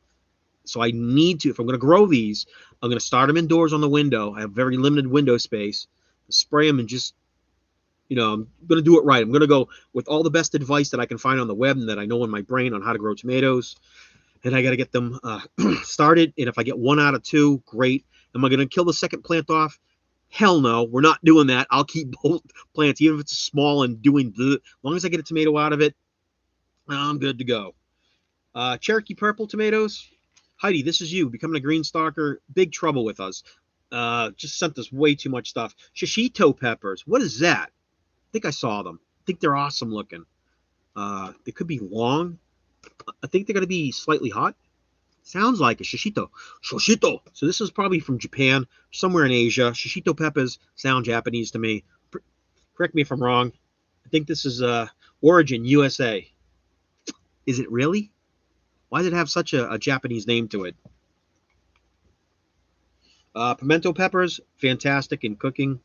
So I need to, if I'm going to grow these, I'm going to start them indoors on the window. I have very limited window space. Spray them and just, I'm going to do it right. I'm going to go with all the best advice that I can find on the web and that I know in my brain on how to grow tomatoes. And I got to get them started. And if I get 1 out of 2, great. Am I going to kill the second plant off? Hell no, we're not doing that. I'll keep both plants, even if it's small and doing as long as I get a tomato out of it, I'm good to go. Cherokee purple tomatoes. Heidi, this is you becoming a green stalker. Big trouble with us. Just sent us way too much stuff. Shishito peppers. What is that? I think I saw them. I think they're awesome looking. They could be long. I think they're going to be slightly hot. Sounds like a shishito. Shishito. So this is probably from Japan, somewhere in Asia. Shishito peppers sound Japanese to me. Correct me if I'm wrong. I think this is origin USA. Is it really? Why does it have such a Japanese name to it? Pimento peppers, fantastic in cooking.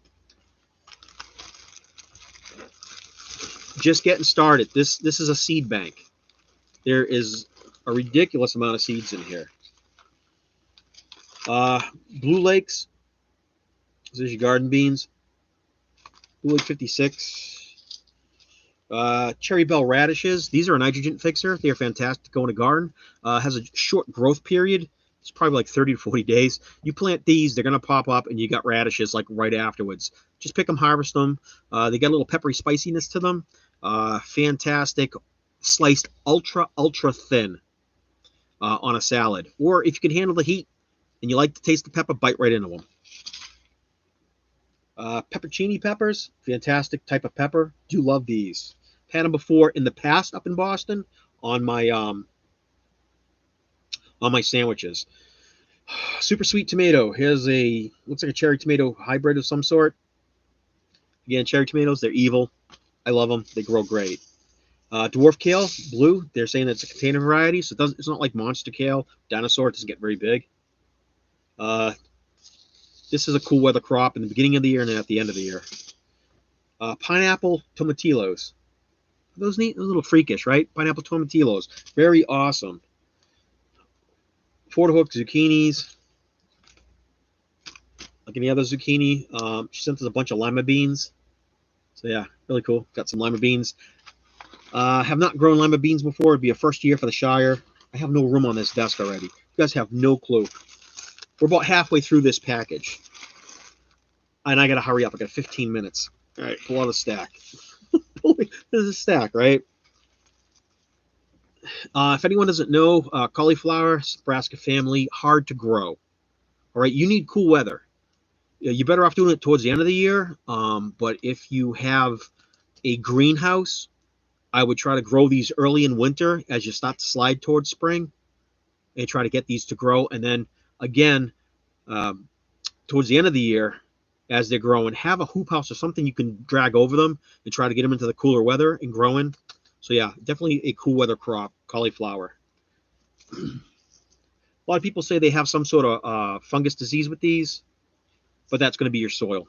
Just getting started. This is a seed bank. There is a ridiculous amount of seeds in here. Blue Lakes. This is your garden beans. Blue Lake 56. Cherry bell radishes. These are a nitrogen fixer. They are fantastic to go in a garden. Has a short growth period, It's probably like 30 to 40 days. You plant these, they're going to pop up, and you got radishes like right afterwards. Just pick them, harvest them. They got a little peppery spiciness to them. Fantastic, sliced ultra thin on a salad. Or if you can handle the heat and you like to taste the pepper, bite right into them. Peppercini peppers, fantastic type of pepper. Do love these. Had them before in the past up in Boston on my sandwiches. Super sweet tomato. Here's a, looks like a cherry tomato hybrid of some sort. Again, cherry tomatoes, they're evil. I love them. They grow great. Dwarf kale, blue. They're saying it's a container variety, so it's not like monster kale. Dinosaur, it doesn't get very big. This is a cool weather crop in the beginning of the year and at the end of the year. Pineapple tomatillos. Those neat, a little freakish, right? Pineapple tomatillos. Very awesome. Hook zucchinis. Like any other zucchini. She sent us a bunch of lima beans. So yeah, really cool. Got some lima beans. Have not grown lima beans before. It'd be a first year for the Shire. I have no room on this desk already. You guys have no clue. We're about halfway through this package. And I got to hurry up. I got 15 minutes. All right, pull out a stack. This is a stack, right? If anyone doesn't know, cauliflower, Nebraska family, hard to grow. All right, you need cool weather. You're better off doing it towards the end of the year. But if you have a greenhouse, I would try to grow these early in winter as you start to slide towards spring, and try to get these to grow. And then again, towards the end of the year, as they're growing, have a hoop house or something you can drag over them and try to get them into the cooler weather and growing. So yeah, definitely a cool weather crop, cauliflower. A lot of people say they have some sort of fungus disease with these, but that's going to be your soil.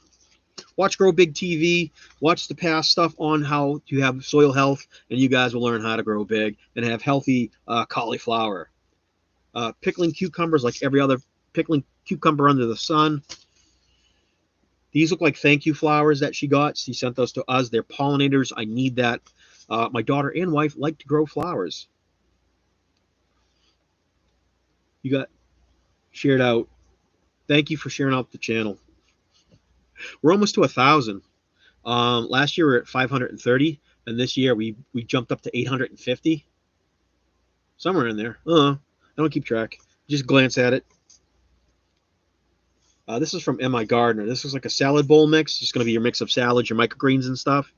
Watch Grow Big TV. Watch the past stuff on how to have soil health, and you guys will learn how to grow big and have healthy cauliflower. Pickling cucumbers like every other pickling cucumber under the sun. These look like thank you flowers that she got. She sent those to us. They're pollinators. I need that. My daughter and wife like to grow flowers. You got shared out. Thank you for sharing out the channel. We're almost to 1,000. Last year we were at 530, and this year we jumped up to 850. Somewhere in there. I don't keep track. Just glance at it. This is from M.I. Gardner. This is like a salad bowl mix. It's going to be your mix of salads, your microgreens and stuff.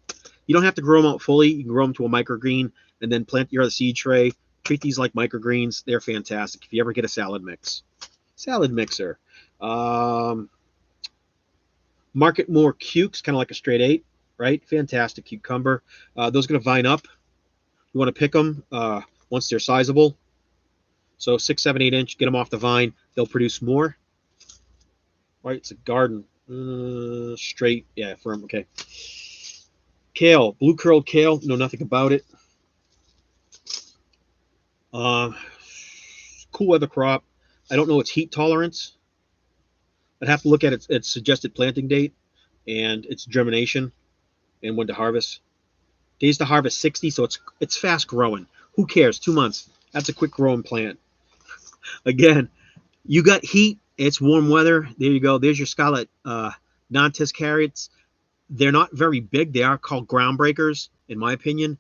You don't have to grow them out fully. You can grow them to a microgreen and then plant your other seed tray. Treat these like microgreens. They're fantastic if you ever get a salad mix. Salad mixer. Market More Cukes, kind of like a straight 8, right? Fantastic cucumber. Those are going to vine up. You want to pick them once they're sizable. So 6, 7, 8 inch, get them off the vine. They'll produce more. Right, it's a garden. Straight, yeah, firm, okay. Kale, blue curled kale, know nothing about it. Cool weather crop. I don't know its heat tolerance. I'd have to look at its suggested planting date and its germination and when to harvest. Days to harvest 60, so it's fast growing. Who cares? 2 months. That's a quick growing plant. Again, you got heat. It's warm weather. There you go. There's your Scarlet Nantes carrots. They're not very big. They are called ground breakers, in my opinion.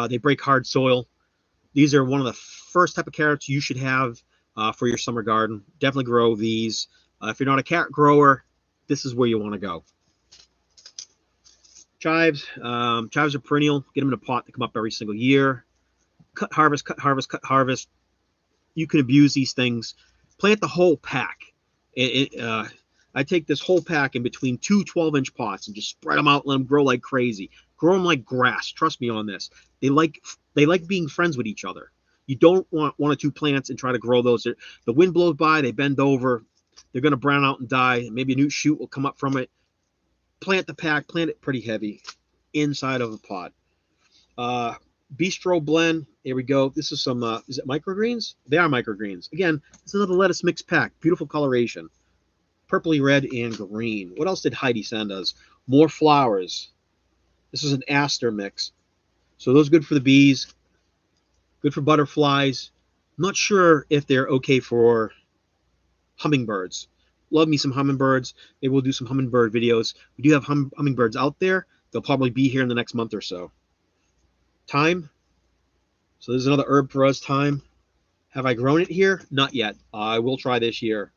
They break hard soil. These are one of the first type of carrots you should have for your summer garden. Definitely grow these. If you're not a carrot grower, this is where you want to go. Chives. Chives are perennial. Get them in a pot. They come up every single year. Cut, harvest, cut, harvest, cut, harvest. You can abuse these things. Plant the whole pack. I take this whole pack in between 2 12-inch pots and just spread them out, let them grow like crazy. Grow them like grass. Trust me on this. They like being friends with each other. You don't want 1 or 2 plants and try to grow those. The wind blows by, they bend over, they're going to brown out and die. Maybe a new shoot will come up from it. Plant the pack, plant it pretty heavy inside of a pot. Bistro blend. Here we go. This is some, is it microgreens? They are microgreens. Again, it's another lettuce mix pack. Beautiful coloration. Purpley red and green. What else did Heidi send us? More flowers. This is an aster mix. So those are good for the bees. Good for butterflies. I'm not sure if they're okay for Hummingbirds. Love me some hummingbirds. Maybe we'll do some hummingbird videos. We do have hummingbirds out there. They'll probably be here in the next month or so. Thyme. So there's another herb for us, thyme. Have I grown it here? Not yet. I will try this year.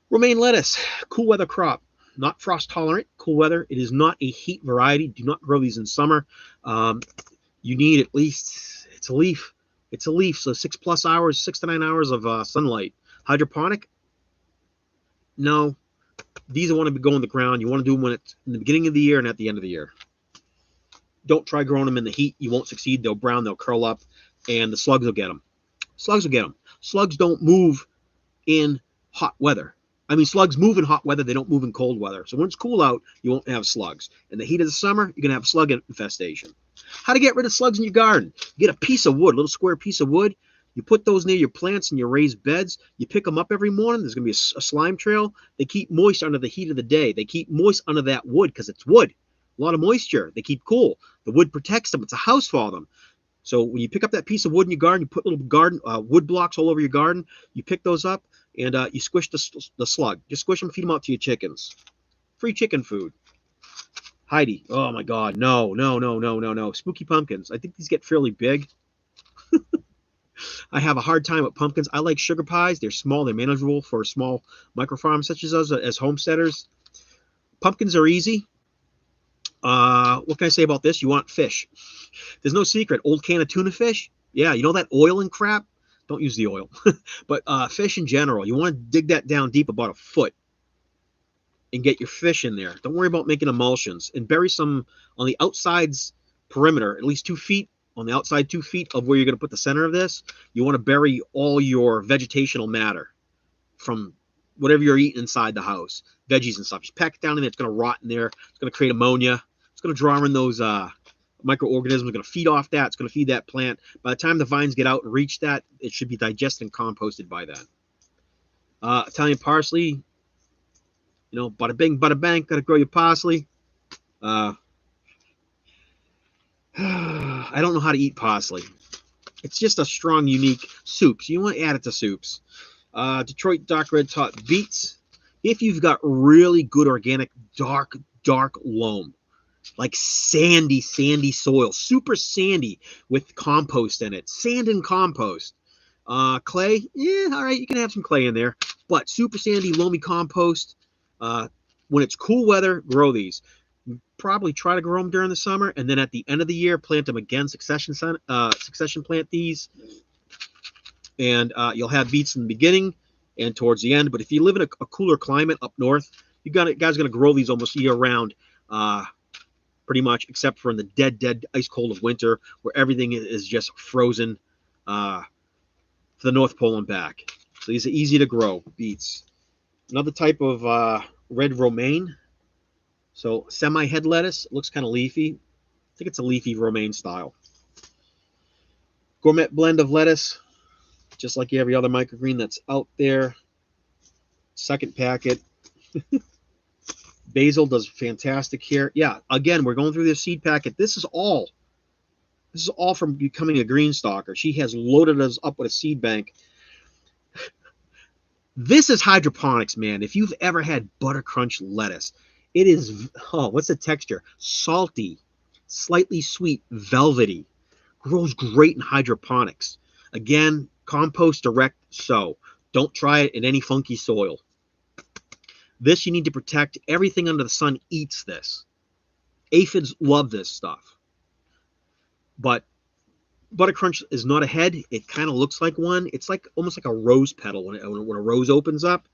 Romaine lettuce, cool weather crop. Not frost tolerant, cool weather. It is not a heat variety. Do not grow these in summer. You need at least, it's a leaf. It's a leaf, so 6+ hours, 6 to 9 hours of sunlight. Hydroponic? No. These want to go in the ground. You want to do them when it's in the beginning of the year and at the end of the year. Don't try growing them in the heat. You won't succeed. They'll brown, they'll curl up, and the slugs will get them. Slugs will get them. Slugs don't move in hot weather. I mean, slugs move in hot weather. They don't move in cold weather. So when it's cool out, you won't have slugs. In the heat of the summer, you're going to have slug infestation. How to get rid of slugs in your garden? You get a piece of wood, a little square piece of wood. You put those near your plants in your raised beds. You pick them up every morning. There's going to be a slime trail. They keep moist under the heat of the day. They keep moist under that wood because it's wood. A lot of moisture. They keep cool. The wood protects them. It's a house for them. So when you pick up that piece of wood in your garden, you put little garden wood blocks all over your garden. You pick those up and you squish the slug. Just squish them, feed them out to your chickens. Free chicken food. Heidi. Oh my God. No. Spooky pumpkins. I think these get fairly big. I have a hard time with pumpkins. I like sugar pies. They're small. They're manageable for small microfarms such as us as homesteaders. Pumpkins are easy. What can I say about this? You want fish. There's no secret. Old can of tuna fish. Yeah, you know that oil and crap? Don't use the oil. But fish in general, you want to dig that down deep about a foot and get your fish in there. Don't worry about making emulsions. And bury some on the outside's perimeter, at least 2 feet. On the outside 2 feet of where you're going to put the center of this, you want to bury all your vegetational matter from whatever you're eating inside the house, veggies and stuff. Just pack it down in there. It's going to rot in there. It's going to create ammonia. It's going to draw in those microorganisms. It's going to feed off that. It's going to feed that plant. By the time the vines get out and reach that, it should be digested and composted by then. Italian parsley, you know, bada bing, bada bang. Got to grow your parsley. I don't know how to eat parsley. It's just a strong, unique soup. So you want to add it to soups. Detroit dark red top beets. If you've got really good organic dark loam, like sandy soil, super sandy with compost in it, sand and compost. Clay, yeah, all right, you can have some clay in there, but super sandy, loamy compost. When it's cool weather, grow these. Probably try to grow them during the summer, and then at the end of the year, plant them again. Succession plant these, and you'll have beets in the beginning and towards the end. But if you live in a cooler climate up north, you guys going to grow these almost year round, pretty much, except for in the dead ice cold of winter, where everything is just frozen to the North Pole and back. So these are easy to grow, beets. Another type of red romaine. So semi-head lettuce. It looks kind of leafy. I think it's a leafy romaine style. Gourmet blend of lettuce, just like every other microgreen that's out there. Second packet. Basil does fantastic here. Yeah, again, we're going through this seed packet. This is all from becoming a green stalker. She has loaded us up with a seed bank. This is hydroponics, man. If you've ever had butter crunch lettuce, it is, oh, what's the texture? Salty, slightly sweet, velvety. Grows great in hydroponics. Again, compost direct sow. Don't try it in any funky soil. This you need to protect. Everything under the sun eats this. Aphids love this stuff. But butter crunch is not a head. It kind of looks like one. It's like almost like a rose petal when a rose opens up.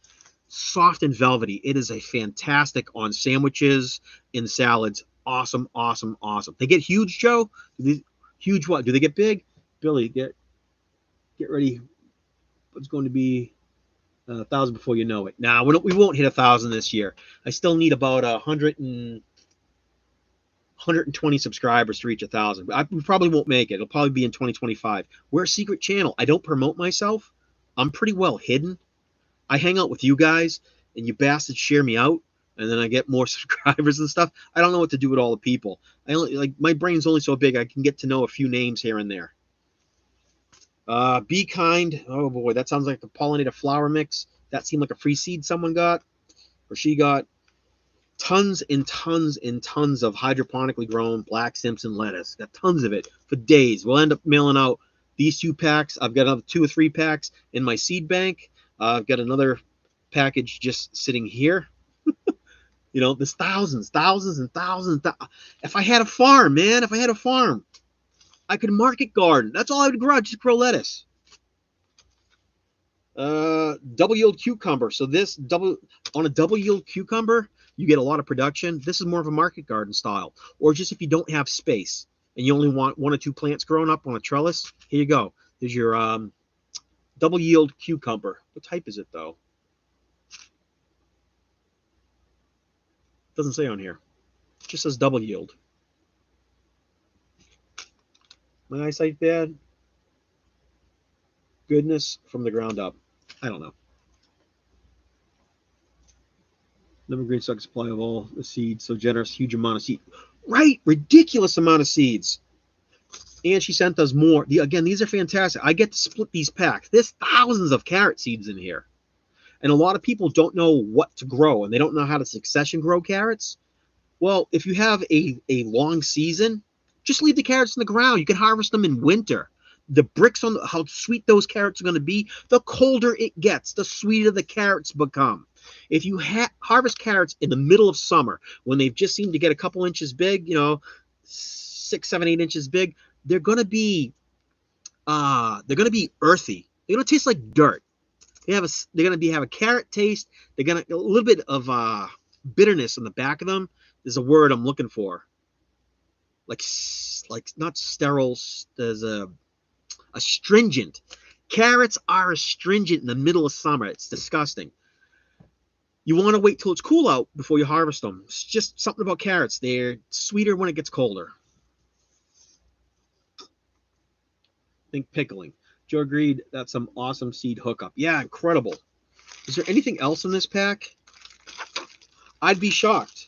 Soft and velvety. It is a fantastic on sandwiches, in salads. Awesome. They get huge, Joe. Huge what? Do they get big? Billy, get ready. It's going to be 1,000 before you know it. Nah, we won't hit 1,000 this year. I still need about 120 subscribers to reach 1,000. We probably won't make it. It'll probably be in 2025. We're a secret channel. I don't promote myself. I'm pretty well hidden. I hang out with you guys, and you bastards share me out, and then I get more subscribers and stuff. I don't know what to do with all the people. My brain's only so big. I can get to know a few names here and there. Be kind. Oh boy, that sounds like a pollinator flower mix. That seemed like a free seed someone got, or she got. Tons and tons and tons of hydroponically grown Black Simpson lettuce. Got tons of it for days. We'll end up mailing out these 2 packs. I've got another 2 or 3 packs in my seed bank. I've got another package just sitting here. You know, there's thousands and thousands. If I had a farm, man, if I had a farm, I could market garden. That's all I would grow, just grow lettuce. Double yield cucumber. So this on a double yield cucumber, you get a lot of production. This is more of a market garden style, or just if you don't have space and you only want 1 or 2 plants growing up on a trellis, here you go. There's your double yield cucumber. What type is it though? Doesn't say on here. It just says double yield. My eyesight bad? Goodness from the ground up. I don't know. Never great stock supply of all the seeds. So generous, huge amount of seed. Right, ridiculous amount of seeds. And she sent us more. Again, these are fantastic. I get to split these packs. There's thousands of carrot seeds in here. And a lot of people don't know what to grow, and they don't know how to succession grow carrots. Well, if you have a long season, just leave the carrots in the ground. You can harvest them in winter. The bricks on how sweet those carrots are going to be, the colder it gets, the sweeter the carrots become. If you harvest carrots in the middle of summer, when they've just seemed to get a couple inches big, you know, 6, 7, 8 inches big, they're going to be earthy. They're going to taste like dirt. They're going to have a carrot taste. They're going to a little bit of bitterness on the back of them. There's a word I'm looking for. Like not sterile. There's a astringent. Carrots are astringent in the middle of summer. It's disgusting. You want to wait till it's cool out before you harvest them. It's just something about carrots. They're sweeter when it gets colder. Think pickling. Joe agreed. That's some awesome seed hookup. Yeah, incredible. Is there anything else in this pack? I'd be shocked.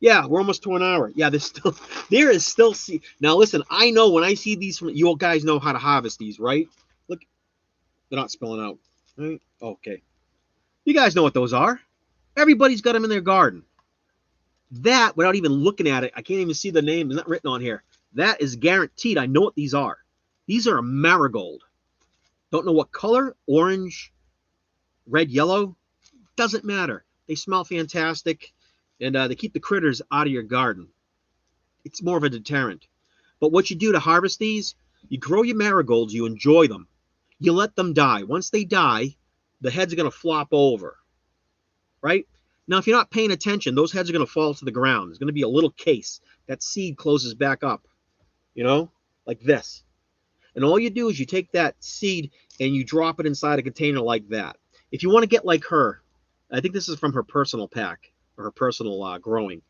Yeah, we're almost to an hour. Yeah, there is still seed. Now listen, I know when I see these from you guys know how to harvest these, right? Look, they're not spilling out. Right? Okay. You guys know what those are. Everybody's got them in their garden. That, without even looking at it, I can't even see the name. It's not written on here. That is guaranteed. I know what these are. These are a marigold. Don't know what color. Orange, red, yellow. Doesn't matter. They smell fantastic. And they keep the critters out of your garden. It's more of a deterrent. But what you do to harvest these, you grow your marigolds, you enjoy them. You let them die. Once they die, the heads are going to flop over. Right? Now, if you're not paying attention, those heads are going to fall to the ground. There's going to be a little case. That seed closes back up. You know? Like this. And all you do is you take that seed and you drop it inside a container like that. If you want to get like her, I think this is from her personal pack. Or her personal growing.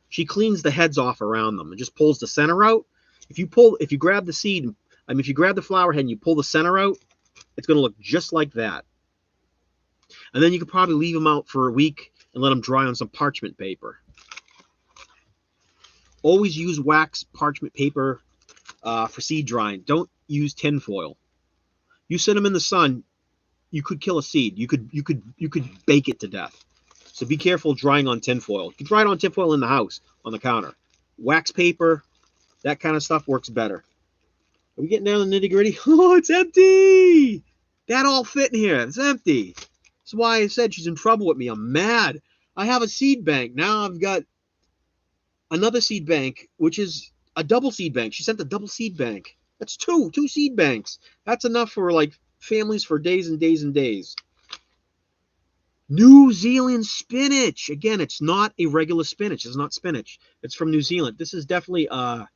She cleans the heads off around them and just pulls the center out. If you grab the seed, if you grab the flower head and you pull the center out, it's going to look just like that. And then you could probably leave them out for a week and let them dry on some parchment paper. Always use wax parchment paper for seed drying. Don't use tin foil. You set them in the sun, you could kill a seed. You could bake it to death. So be careful drying on tinfoil. You can dry it on tinfoil in the house, on the counter. Wax paper, that kind of stuff works better. Are we getting down to the nitty-gritty? Oh, it's empty! That all fit in here. It's empty. That's why I said she's in trouble with me. I'm mad. I have a seed bank. Now I've got another seed bank, which is a double seed bank. She sent a double seed bank. That's two seed banks. That's enough for like families for days and days and days. New Zealand spinach. Again, it's not a regular spinach. It's not spinach. It's from New Zealand. This is definitely going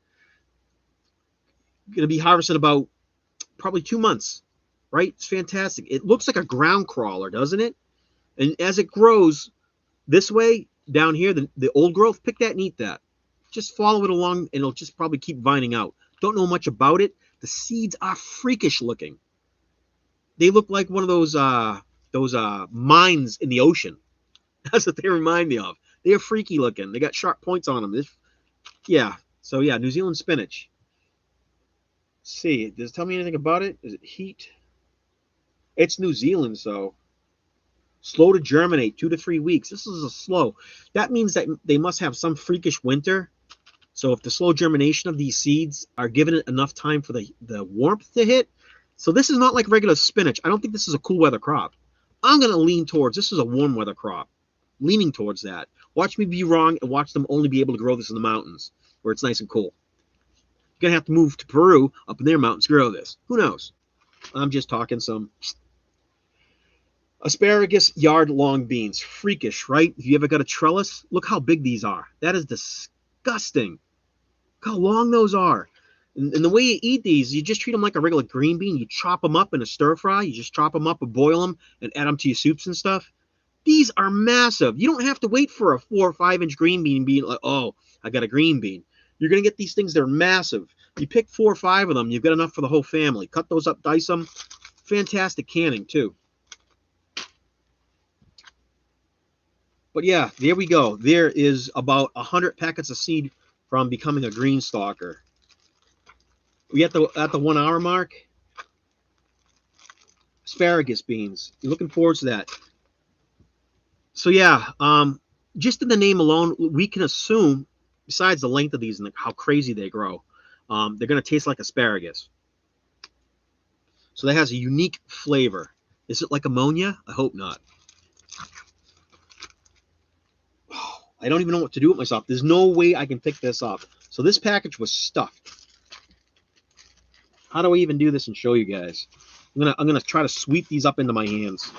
to be harvested about probably 2 months, right? It's fantastic. It looks like a ground crawler, doesn't it? And as it grows this way, down here, the old growth, pick that and eat that. Just follow it along, and it'll just probably keep vining out. Don't know much about it. The seeds are freakish looking. They look like one of those mines in the ocean. That's what they remind me of. They're freaky looking. They got sharp points on them. Yeah. So yeah, New Zealand spinach. Let's see, does it tell me anything about it? Is it heat? It's New Zealand, so Slow to germinate, 2 to 3 weeks. This is a slow. That means that they must have some freakish winter. So if the slow germination of these seeds are given it enough time for the warmth to hit. So this is not like regular spinach. I don't think this is a cool weather crop. I'm going to lean towards this is a warm weather crop. Leaning towards that. Watch me be wrong and watch them only be able to grow this in the mountains where it's nice and cool. You're going to have to move to Peru up in their mountains to grow this. Who knows? I'm just talking some asparagus yard long beans. Freakish, right? If you ever got a trellis, look how big these are. That is disgusting. Look how long those are. And the way you eat these, you just treat them like a regular green bean. You chop them up in a stir fry. You just chop them up and boil them and add them to your soups and stuff. These are massive. You don't have to wait for a 4 or 5 inch green bean being like, oh, I got a green bean. You're going to get these things that are massive. You pick 4 or 5 of them, you've got enough for the whole family. Cut those up, dice them. Fantastic canning, too. But yeah, there we go. There is about 100 packets of seed from becoming a green stalker. We at the 1 hour mark. Asparagus beans. You're looking forward to that. So yeah, just in the name alone, we can assume, besides the length of these and how crazy they grow, they're going to taste like asparagus. So that has a unique flavor. Is it like ammonia? I hope not. Oh, I don't even know what to do with myself. There's no way I can pick this up. So this package was stuffed. How do I even do this and show you guys? I'm gonna try to sweep these up into my hands.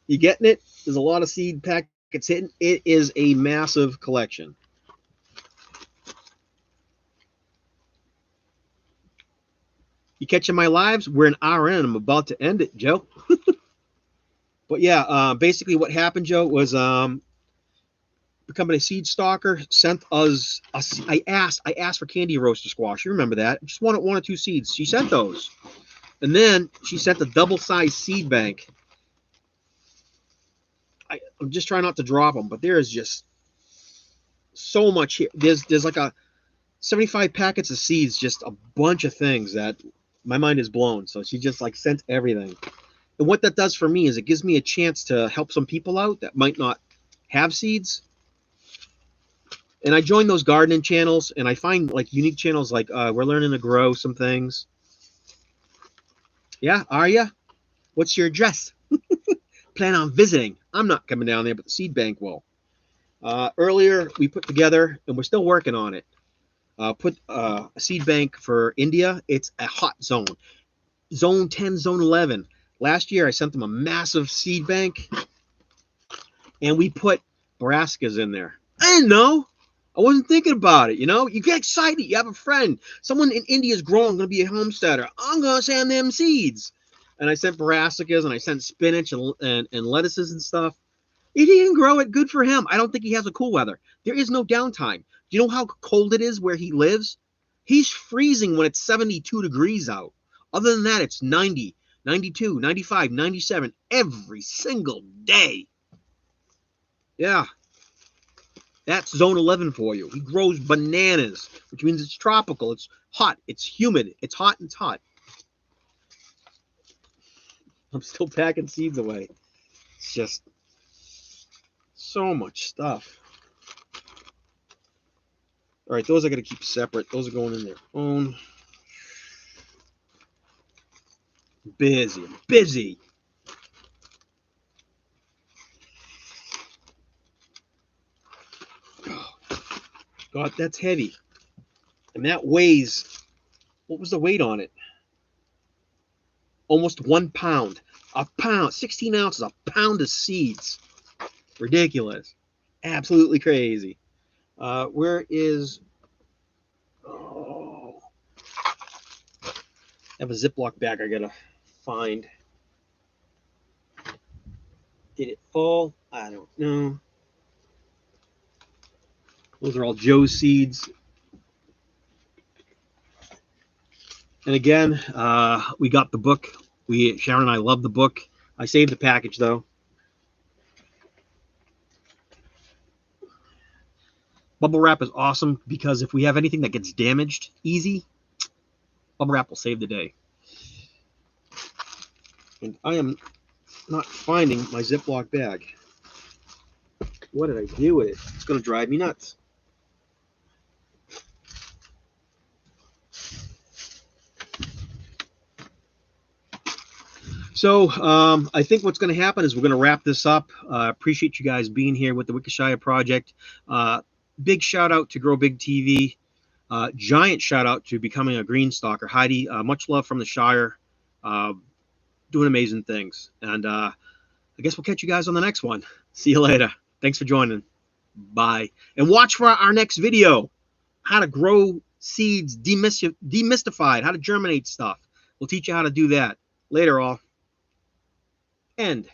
You getting it? There's a lot of seed packets hitting. It is a massive collection. You catching my lives? We're an hour in. I'm about to end it, Joe. But yeah, basically what happened, Joe, was becoming a seed stalker sent us. I asked for candy roaster squash. You remember that? I just wanted 1 or 2 seeds. She sent those, and then she sent a double-sized seed bank. I'm just trying not to drop them, but there is just so much here. There's like a 75 packets of seeds, just a bunch of things that my mind is blown. So she just like sent everything. And what that does for me is it gives me a chance to help some people out that might not have seeds. And I join those gardening channels, and I find like unique channels like we're learning to grow some things. Yeah, are you? What's your address? Plan on visiting. I'm not coming down there, but the seed bank will. Earlier, we put together, and we're still working on it, put a seed bank for India. It's a hot zone. Zone 10, Zone 11. Last year, I sent them a massive seed bank, and we put brassicas in there. I didn't know. I wasn't thinking about it, you know? You get excited. You have a friend. Someone in India is growing, going to be a homesteader. I'm going to send them seeds. And I sent brassicas, and I sent spinach and lettuces and stuff. If he can grow it, good for him. I don't think he has a cool weather. There is no downtime. Do you know how cold it is where he lives? He's freezing when it's 72 degrees out. Other than that, it's 90, 92, 95, 97 every single day. Yeah. That's zone 11 for you. He grows bananas, which means it's tropical. It's hot. It's humid. It's hot and it's hot. I'm still packing seeds away. It's just so much stuff. All right, those I got to keep separate. Those are going in their own. Busy. I'm busy. Oh, God, that's heavy. And that weighs, what was the weight on it? Almost 1 pound. A pound, 16 ounces, a pound of seeds. Ridiculous. Absolutely crazy. Where is, oh, I have a Ziploc bag I gotta find. Did it fall? I don't know. Those are all Joe's seeds. And again, we got the book. Sharon and I love the book. I saved the package though. Bubble wrap is awesome because if we have anything that gets damaged easy, Bubble wrap will save the day. And I am not finding my Ziploc bag. What did I do with it? It's going to drive me nuts. So I think what's going to happen is we're going to wrap this up. Appreciate you guys being here with the WickerShire project. Big shout out to Grow Big TV. Giant shout out to becoming a green stalker. Heidi, much love from the Shire. Doing amazing things. And I guess we'll catch you guys on the next one. See you later. Thanks for joining. Bye. And watch for our next video. How to grow seeds demystified. How to germinate stuff. We'll teach you how to do that. Later, all. End.